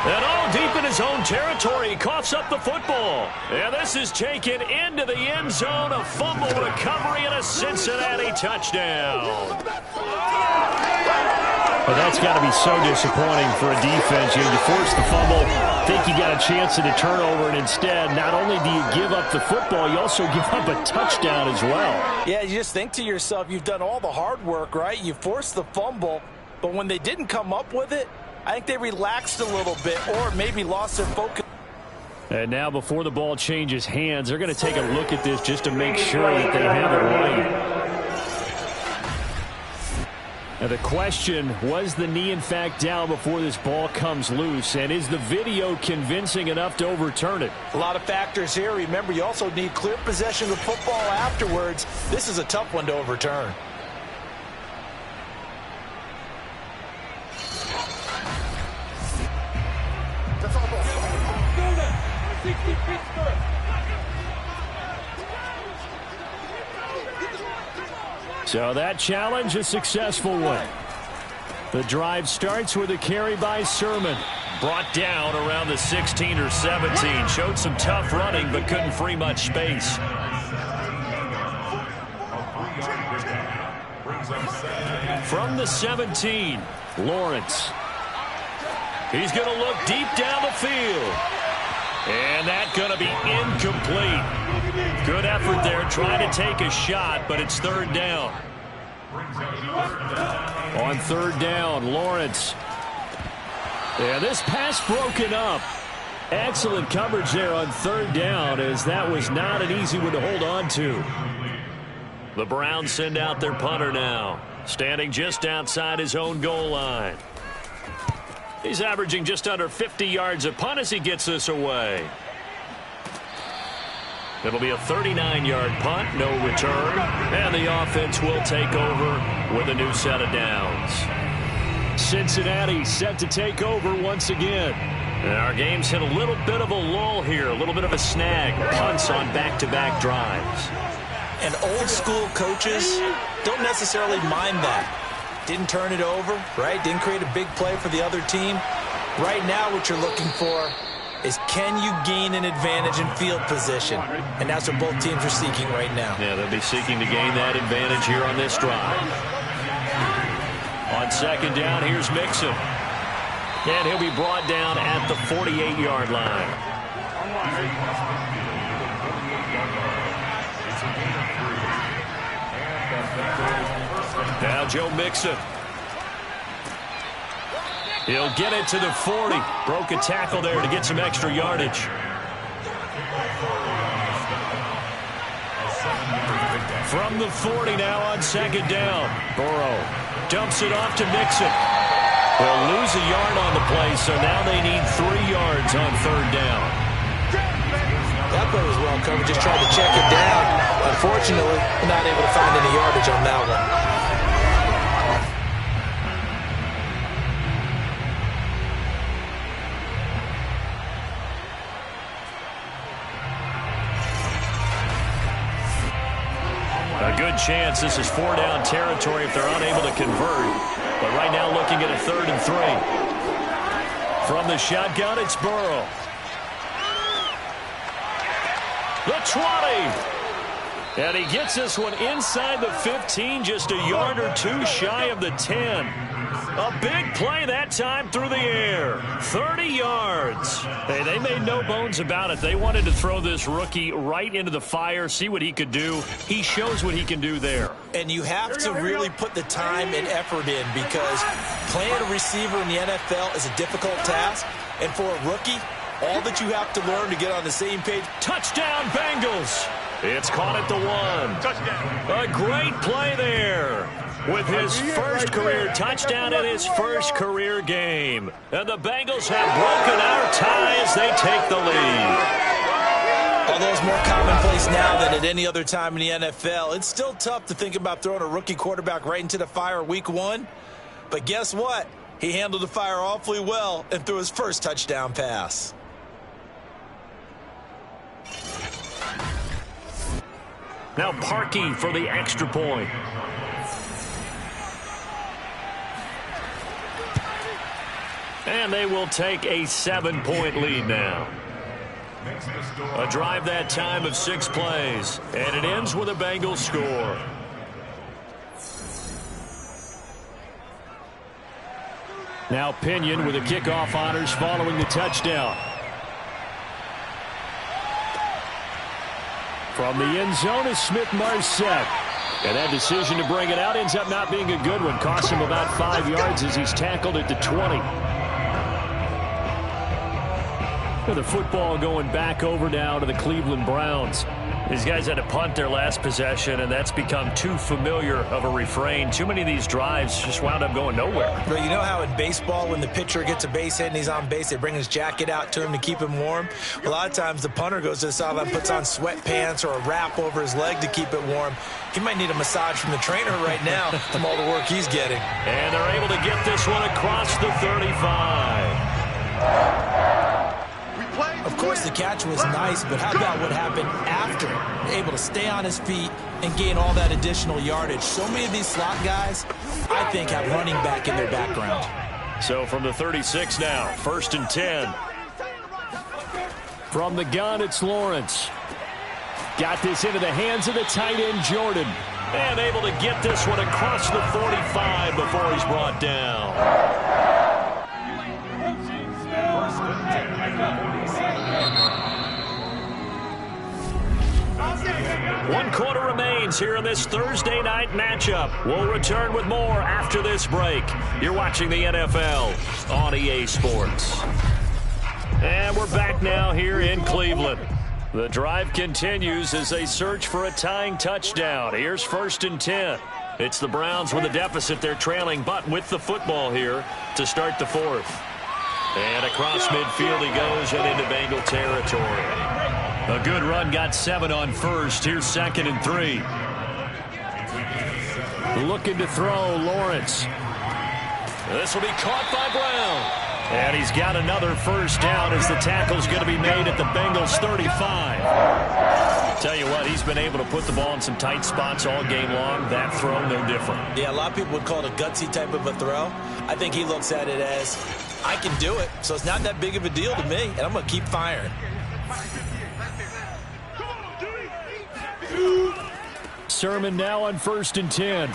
And all deep in his own territory, he coughs up the football. And this is taken into the end zone. A fumble recovery and a Cincinnati touchdown. Well, that's got to be so disappointing for a defense. You force the fumble, think you got a chance at a turnover, and instead, not only do you give up the football, you also give up a touchdown as well. Yeah, you just think to yourself, you've done all the hard work, right? You forced the fumble, but when they didn't come up with it, I think they relaxed a little bit or maybe lost their focus. And now before the ball changes hands, they're going to take a look at this just to make sure that they have it right. Now the question, was the knee in fact down before this ball comes loose? And is the video convincing enough to overturn it? A lot of factors here. Remember, you also need clear possession of football afterwards. This is a tough one to overturn. So that challenge, a successful one. The drive starts with a carry by Sermon. Brought down around the 16 or 17. Showed some tough running, but couldn't free much space. From the 17, Lawrence. He's going to look deep down the field. And that's going to be incomplete. Good effort there trying to take a shot, but it's 3rd down. On 3rd down, Lawrence. Yeah, this pass broken up. Excellent coverage there on 3rd down, as that was not an easy one to hold on to. The Browns send out their punter now, standing just outside his own goal line. He's averaging just under 50 yards a punt as he gets this away. It'll be a 39-yard punt, no return, and the offense will take over with a new set of downs. Cincinnati set to take over once again. And our game's hit a little bit of a lull here, a little bit of a snag. Punts on back-to-back drives. And old school coaches don't necessarily mind that. Didn't turn it over, right? Didn't create a big play for the other team. Right now what you're looking for is, can you gain an advantage in field position? And that's what both teams are seeking right now. Yeah, they'll be seeking to gain that advantage here on this drive. On second down, here's Mixon. And he'll be brought down at the 48-yard line. Now Joe Mixon. He'll get it to the 40. Broke a tackle there to get some extra yardage. From the 40 now on second down. Burrow dumps it off to Mixon. They'll lose a yard on the play, so now they need 3 yards on third down. That play was well covered, just tried to check it down. Unfortunately, not able to find any yardage on that one. A good chance this is 4-down territory if they're unable to convert. But right now looking at a 3rd and 3. From the shotgun, it's Burrow. The 20. And he gets this one inside the 15, just a yard or 2 shy of the 10. A big play that time through the air. 30 yards. Hey, they made no bones about it. They wanted to throw this rookie right into the fire, see what he could do. He shows what he can do there. And you have to really put the time and effort in, because playing a receiver in the NFL is a difficult task. And for a rookie, all that you have to learn to get on the same page. Touchdown, Bengals. It's caught at the 1. Touchdown. A great play there. With his first career touchdown in his first career game. And the Bengals have broken our tie as they take the lead. Although it's more commonplace now than at any other time in the NFL, it's still tough to think about throwing a rookie quarterback right into the fire week 1. But guess what? He handled the fire awfully well and threw his first touchdown pass. Now Parkey for the extra point. And they will take a 7-point lead now. A drive that time of 6 plays. And it ends with a Bengals score. Now Pinion with the kickoff honors following the touchdown. From the end zone is Smith-Marsette. And that decision to bring it out ends up not being a good one. Costs him about 5 yards as he's tackled at the 20. The football going back over now to the Cleveland Browns. These guys had to punt their last possession, and that's become too familiar of a refrain. Too many of these drives just wound up going nowhere. But you know how in baseball, when the pitcher gets a base hit and he's on base, they bring his jacket out to him to keep him warm? A lot of times the punter goes to the sideline, puts on sweatpants or a wrap over his leg to keep it warm. He might need a massage from the trainer right now from all the work he's getting. And they're able to get this one across the 35. Of course, the catch was nice, but how about what happened after? Able to stay on his feet and gain all that additional yardage. So many of these slot guys, I think, have running back in their background. So from the 36 now, 1st and 10. From the gun, it's Lawrence. Got this into the hands of the tight end, Jordan. And able to get this one across the 45 before he's brought down. One quarter remains here in this Thursday night matchup. We'll return with more after this break. You're watching the NFL on EA Sports. And we're back now here in Cleveland. The drive continues as they search for a tying touchdown. Here's 1st and 10. It's the Browns with a deficit. They're trailing, but with the football here to start the 4th. And across midfield he goes and into Bengal territory. A good run, got 7 on 1st. Here's 2nd and 3. Looking to throw, Lawrence. This will be caught by Brown. And he's got another first down as the tackle's going to be made at the Bengals 35. Tell you what, he's been able to put the ball in some tight spots all game long. That throw, no different. Yeah, a lot of people would call it a gutsy type of a throw. I think he looks at it as, I can do it, so it's not that big of a deal to me, and I'm going to keep firing. Sermon now on 1st and 10.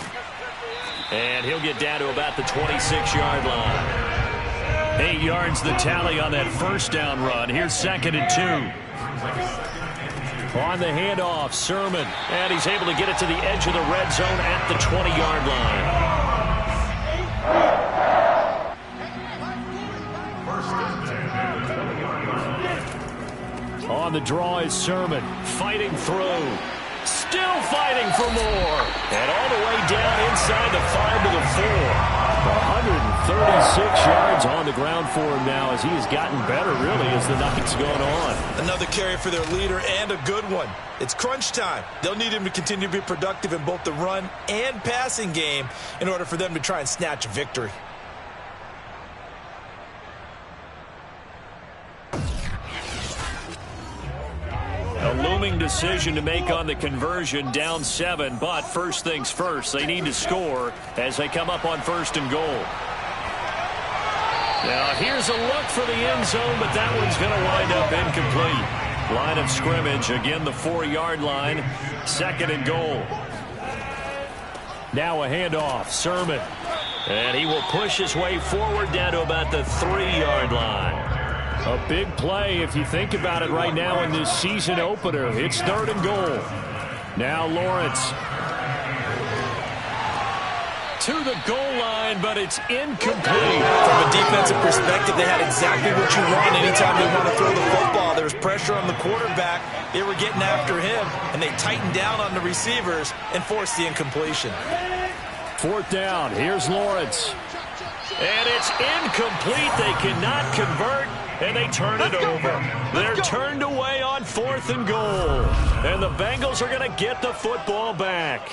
And he'll get down to about the 26-yard line. 8 yards the tally on that first down run. Here's 2nd and 2. On the handoff, Sermon. And he's able to get it to the edge of the red zone at the 20-yard line. On the draw is Sermon. Fighting through. Still fighting for more. And all the way down inside the 5 to the 4. 136 yards on the ground for him now as he has gotten better, really, as the night's gone on. Another carry for their leader and a good one. It's crunch time. They'll need him to continue to be productive in both the run and passing game in order for them to try and snatch a victory. A looming decision to make on the conversion, down 7, but first things first, they need to score as they come up on 1st and goal. Now here's a look for the end zone, but that one's going to wind up incomplete. Line of scrimmage, again the 4-yard line, 2nd and goal. Now a handoff, Sermon. And he will push his way forward down to about the 3-yard line. A big play if you think about it right now in this season opener. It's 3rd and goal. Now Lawrence. To the goal line, but it's incomplete. From a defensive perspective, they had exactly what you want anytime they want to throw the football. There was pressure on the quarterback. They were getting after him, and they tightened down on the receivers and forced the incompletion. 4th down. Here's Lawrence. And it's incomplete. They cannot convert, and they turn it over. They're turned away on 4th and goal. And the Bengals are going to get the football back.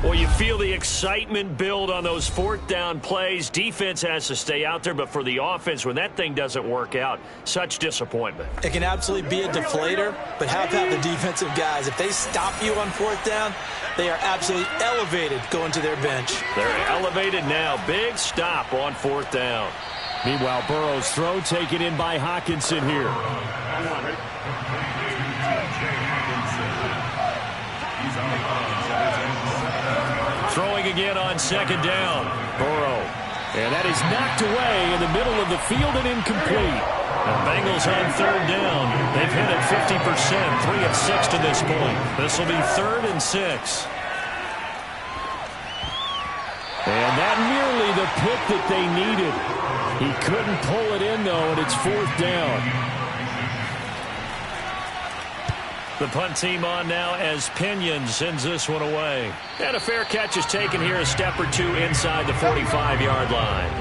Well, you feel the excitement build on those 4th down plays. Defense has to stay out there, but for the offense, when that thing doesn't work out, such disappointment. It can absolutely be a deflator, but how about the defensive guys? If they stop you on 4th down, they are absolutely elevated going to their bench. They're elevated now. Big stop on 4th down. Meanwhile, Burrow's throw taken in by Hockenson here. Throwing again on 2nd down. Burrow. And that is knocked away in the middle of the field and incomplete. The Bengals on 3rd down. They've hit it 50%, 3 of 6 to this point. This will be 3rd and 6. And that nearly the pick that they needed. He couldn't pull it in, though, and it's 4th down. The punt team on now as Pinion sends this one away. And a fair catch is taken here, a step or two inside the 45-yard line.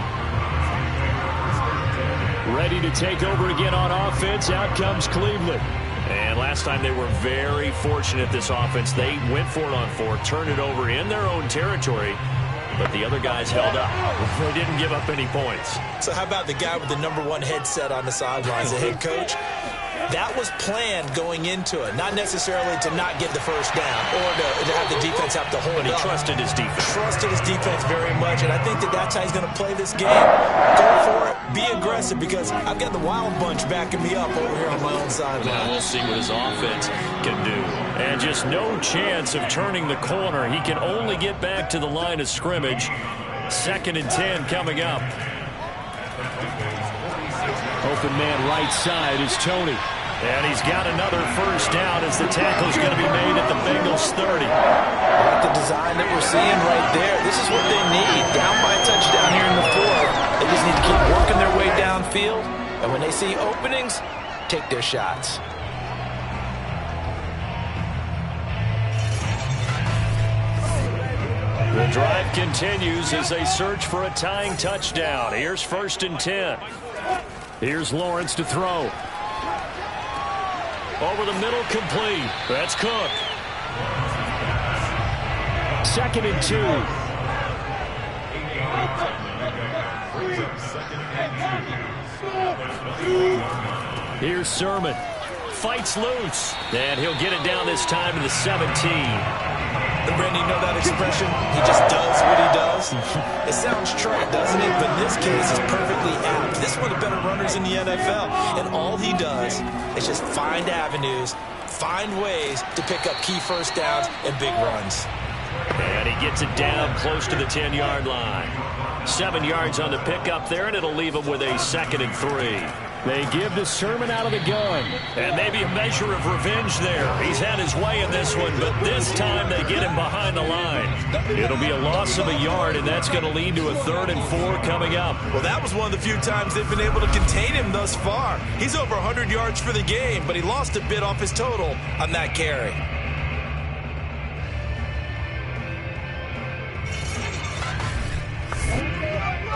Ready to take over again on offense. Out comes Cleveland. And last time they were very fortunate, this offense. They went for it on 4, turned it over in their own territory, but the other guys held up. They didn't give up any points. So how about the guy with the #1 headset on the sidelines, the head coach? That was planned going into it, not necessarily to not get the first down or to have the defense have to hold But he up. trusted his defense. Trusted his defense very much, and I think that that's how he's going to play this game. Go for it. Be aggressive, because I've got the wild bunch backing me up over here on my own sideline. Now we'll see what his offense can do. And just no chance of turning the corner. He can only get back to the line of scrimmage. 2nd and 10 coming up. Open man right side is Tony. And he's got another first down as the tackle's going to be made at the Bengals 30. I like the design that we're seeing right there. This is what they need. Down by a touchdown here in the 4th. They just need to keep working their way downfield. And when they see openings, take their shots. The drive continues as they search for a tying touchdown. Here's 1st and 10. Here's Lawrence to throw. Over the middle, complete. That's Cook. 2nd and 2. Here's Sermon. Fights loose. And he'll get it down this time to the 17. Randy, you know that expression? He just does what he does. It sounds trite, doesn't it? But in this case, it's perfectly apt. This is one of the better runners in the NFL. And all he does is just find avenues, find ways to pick up key first downs and big runs. And he gets it down close to the 10-yard line. 7 yards on the pickup there, and it'll leave him with a 2nd and 3. They give the Sermon out of the gun. And maybe a measure of revenge there. He's had his way in this one, but this time they get him behind the line. It'll be a loss of a yard, and that's going to lead to a 3rd and 4 coming up. Well, that was one of the few times they've been able to contain him thus far. He's over 100 yards for the game, but he lost a bit off his total on that carry.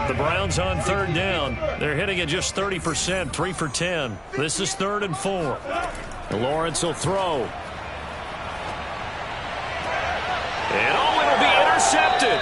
The Browns on 3rd down. They're hitting at just 30%, 3 for 10. This is 3rd and 4. Lawrence will throw. And it'll be intercepted.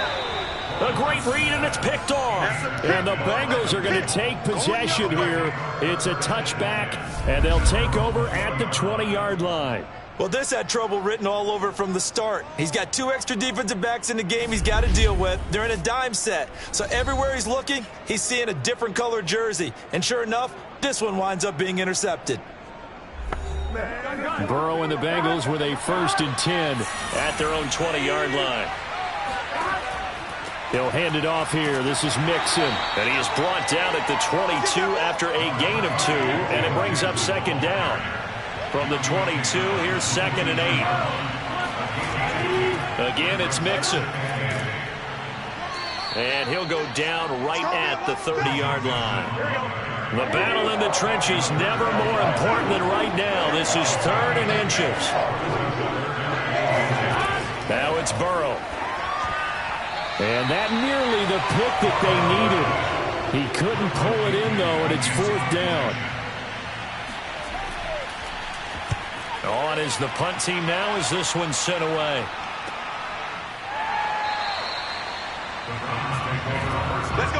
A great read, and it's picked off. And the Bengals are going to take possession here. It's a touchback, and they'll take over at the 20-yard line. Well, this had trouble written all over from the start. He's got 2 extra defensive backs in the game he's got to deal with. They're in a dime set. So everywhere he's looking, he's seeing a different color jersey. And sure enough, this one winds up being intercepted. Burrow and the Bengals with a 1st and 10 at their own 20-yard line. He'll hand it off here. This is Mixon. And he is brought down at the 22 after a gain of 2. And it brings up 2nd down. From the 22, here's 2nd and 8. Again, it's Mixon. And he'll go down right at the 30-yard line. The battle in the trenches never more important than right now. This is 3rd and inches. Now it's Burrow. And that nearly the pick that they needed. He couldn't pull it in, though, and it's 4th down. On is the punt team now as this one's sent away. Let's go.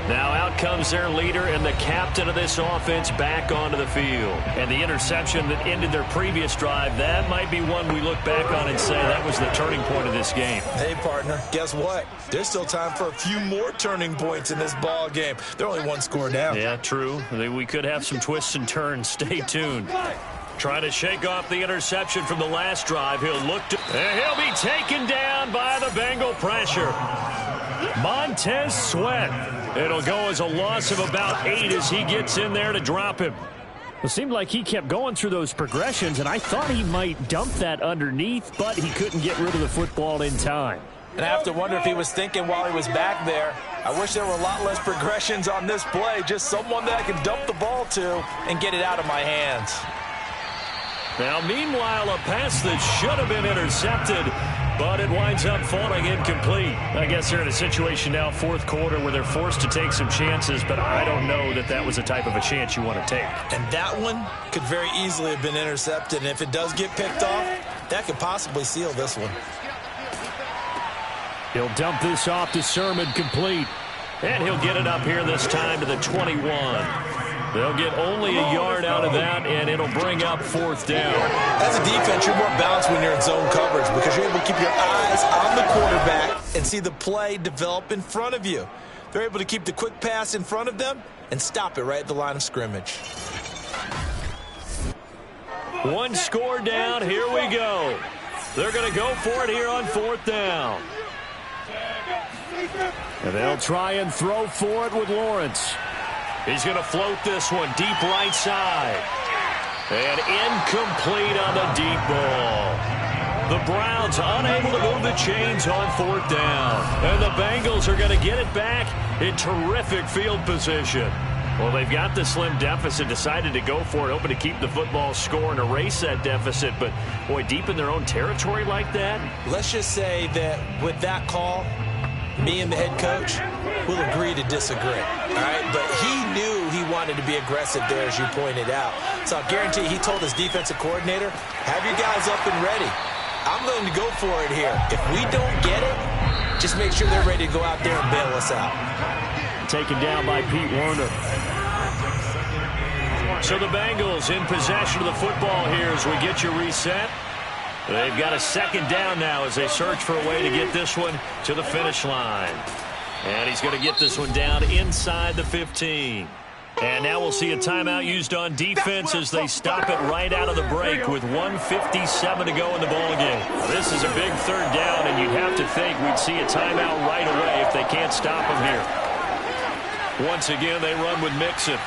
Now out comes their leader and the captain of this offense back onto the field. And the interception that ended their previous drive, that might be one we look back on and say that was the turning point of this game. Hey, partner, guess what? There's still time for a few more turning points in this ball game. They're only 1 score down. Yeah, true. We could have some twists and turns. Stay tuned. Trying to shake off the interception from the last drive. He'll look to... And he'll be taken down by the Bengal pressure. Montez Sweat. It'll go as a loss of about 8 as he gets in there to drop him. It seemed like he kept going through those progressions, and I thought he might dump that underneath, but he couldn't get rid of the football in time. And I have to wonder if he was thinking while he was back there, I wish there were a lot less progressions on this play, just someone that I can dump the ball to and get it out of my hands. Now, meanwhile, a pass that should have been intercepted, but it winds up falling incomplete. I guess they're in a situation now, 4th quarter, where they're forced to take some chances, but I don't know that that was the type of a chance you want to take. And that one could very easily have been intercepted, and if it does get picked off, that could possibly seal this one. He'll dump this off to Sermon, complete. And he'll get it up here this time to the 21. They'll get only a yard out of that, and it'll bring up 4th down. As a defense, you're more balanced when you're in zone coverage because you're able to keep your eyes on the quarterback and see the play develop in front of you. They're able to keep the quick pass in front of them and stop it right at the line of scrimmage. 1 score down. Here we go. They're going to go for it here on 4th down. And they'll try and throw for it with Lawrence. He's going to float this one deep right side. And incomplete on the deep ball. The Browns unable to move the chains on 4th down. And the Bengals are going to get it back in terrific field position. Well, they've got the slim deficit, decided to go for it, hoping to keep the football score and erase that deficit. But, boy, deep in their own territory like that. Let's just say that with that call, me and the head coach will agree to disagree, all right? But he knew he wanted to be aggressive there, as you pointed out. So I guarantee he told his defensive coordinator, have your guys up and ready. I'm going to go for it here. If we don't get it, just make sure they're ready to go out there and bail us out. Taken down by Pete Werner. So the Bengals in possession of the football here as we get you reset. They've got a second down now as they search for a way to get this one to the finish line. And he's going to get this one down inside the 15. And now we'll see a timeout used on defense as they stop it right out of the break with 1:57 to go in the ballgame. This is a big third down, and you'd have to think we'd see a timeout right away if they can't stop him here. Once again, they run with Mixon.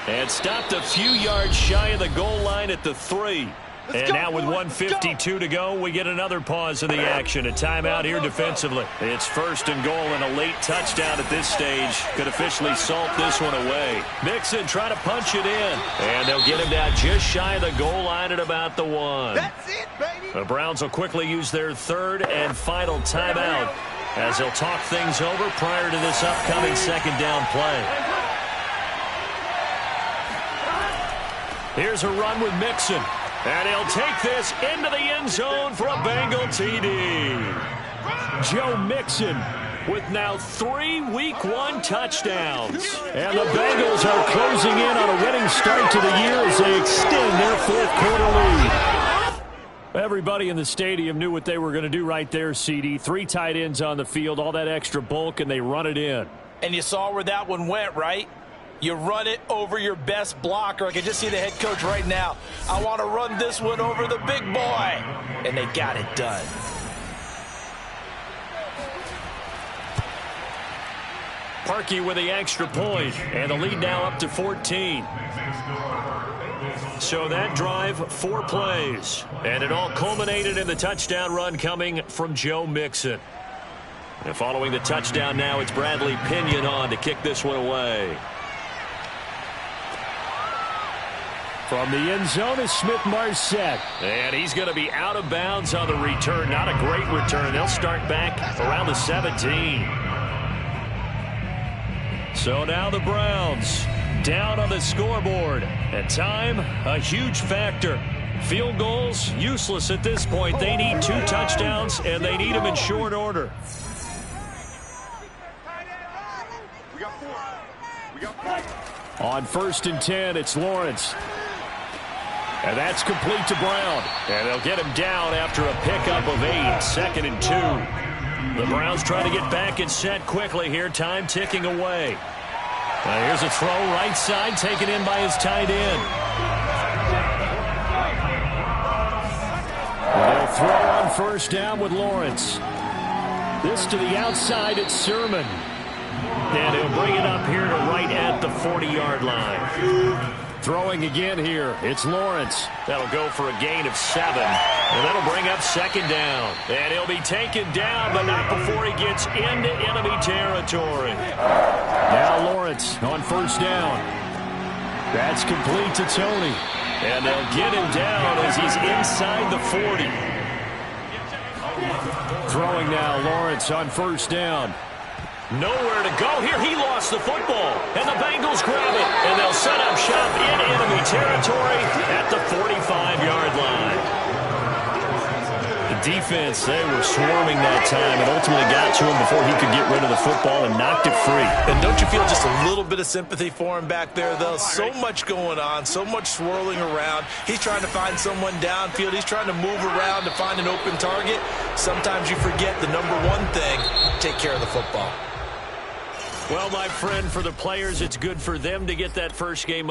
And stopped a few yards shy of the goal line at the 3. And now with 1:52 to go, we get another pause in the action. A timeout here defensively. It's 1st and goal, and a late touchdown at this stage could officially salt this one away. Mixon trying to punch it in. And they'll get him down just shy of the goal line at about the 1. That's it, baby. The Browns will quickly use their 3rd and final timeout as they'll talk things over prior to this upcoming second down play. Here's a run with Mixon. And he'll take this into the end zone for a Bengal TD. Joe Mixon with now 3 Week 1 touchdowns. And the Bengals are closing in on a winning start to the year as they extend their 4th quarter lead. Everybody in the stadium knew what they were going to do right there, CD. 3 tight ends on the field, all that extra bulk, and they run it in. And you saw where that one went, right? You run it over your best blocker. I can just see the head coach right now. I want to run this one over the big boy. And they got it done. Parkey with the extra point, and the lead now up to 14. So that drive, 4 plays. And it all culminated in the touchdown run coming from Joe Mixon. And following the touchdown now, it's Bradley Pinion on to kick this one away. From the end zone is Smith-Marsette. And he's going to be out of bounds on the return. Not a great return. They'll start back around the 17. So now the Browns down on the scoreboard. And time, a huge factor. Field goals, useless at this point. They need 2 touchdowns, and they need them in short order. On 1st and 10, it's Lawrence. And that's complete to Brown. And they'll get him down after a pickup of 8, 2nd and 2. The Browns trying to get back and set quickly here. Time ticking away. Now here's a throw right side taken in by his tight end. They'll throw on 1st down with Lawrence. This to the outside, it's Sermon. And he'll bring it up here to right at the 40-yard line. Throwing again here, it's Lawrence. That'll go for a gain of 7. And that'll bring up 2nd down. And he'll be taken down, but not before he gets into enemy territory. Now Lawrence on 1st down. That's complete to Tony. And they'll get him down as he's inside the 40. Throwing now, Lawrence on 1st down. Nowhere to go here. He lost the football. And the Bengals grab it. And they'll set up shop in enemy territory at the 45-yard line. The defense, they were swarming that time and ultimately got to him before he could get rid of the football and knocked it free. And don't you feel just a little bit of sympathy for him back there, though? So much going on, so much swirling around. He's trying to find someone downfield. He's trying to move around to find an open target. Sometimes you forget the number one thing, take care of the football. Well, my friend, for the players, it's good for them to get that first game.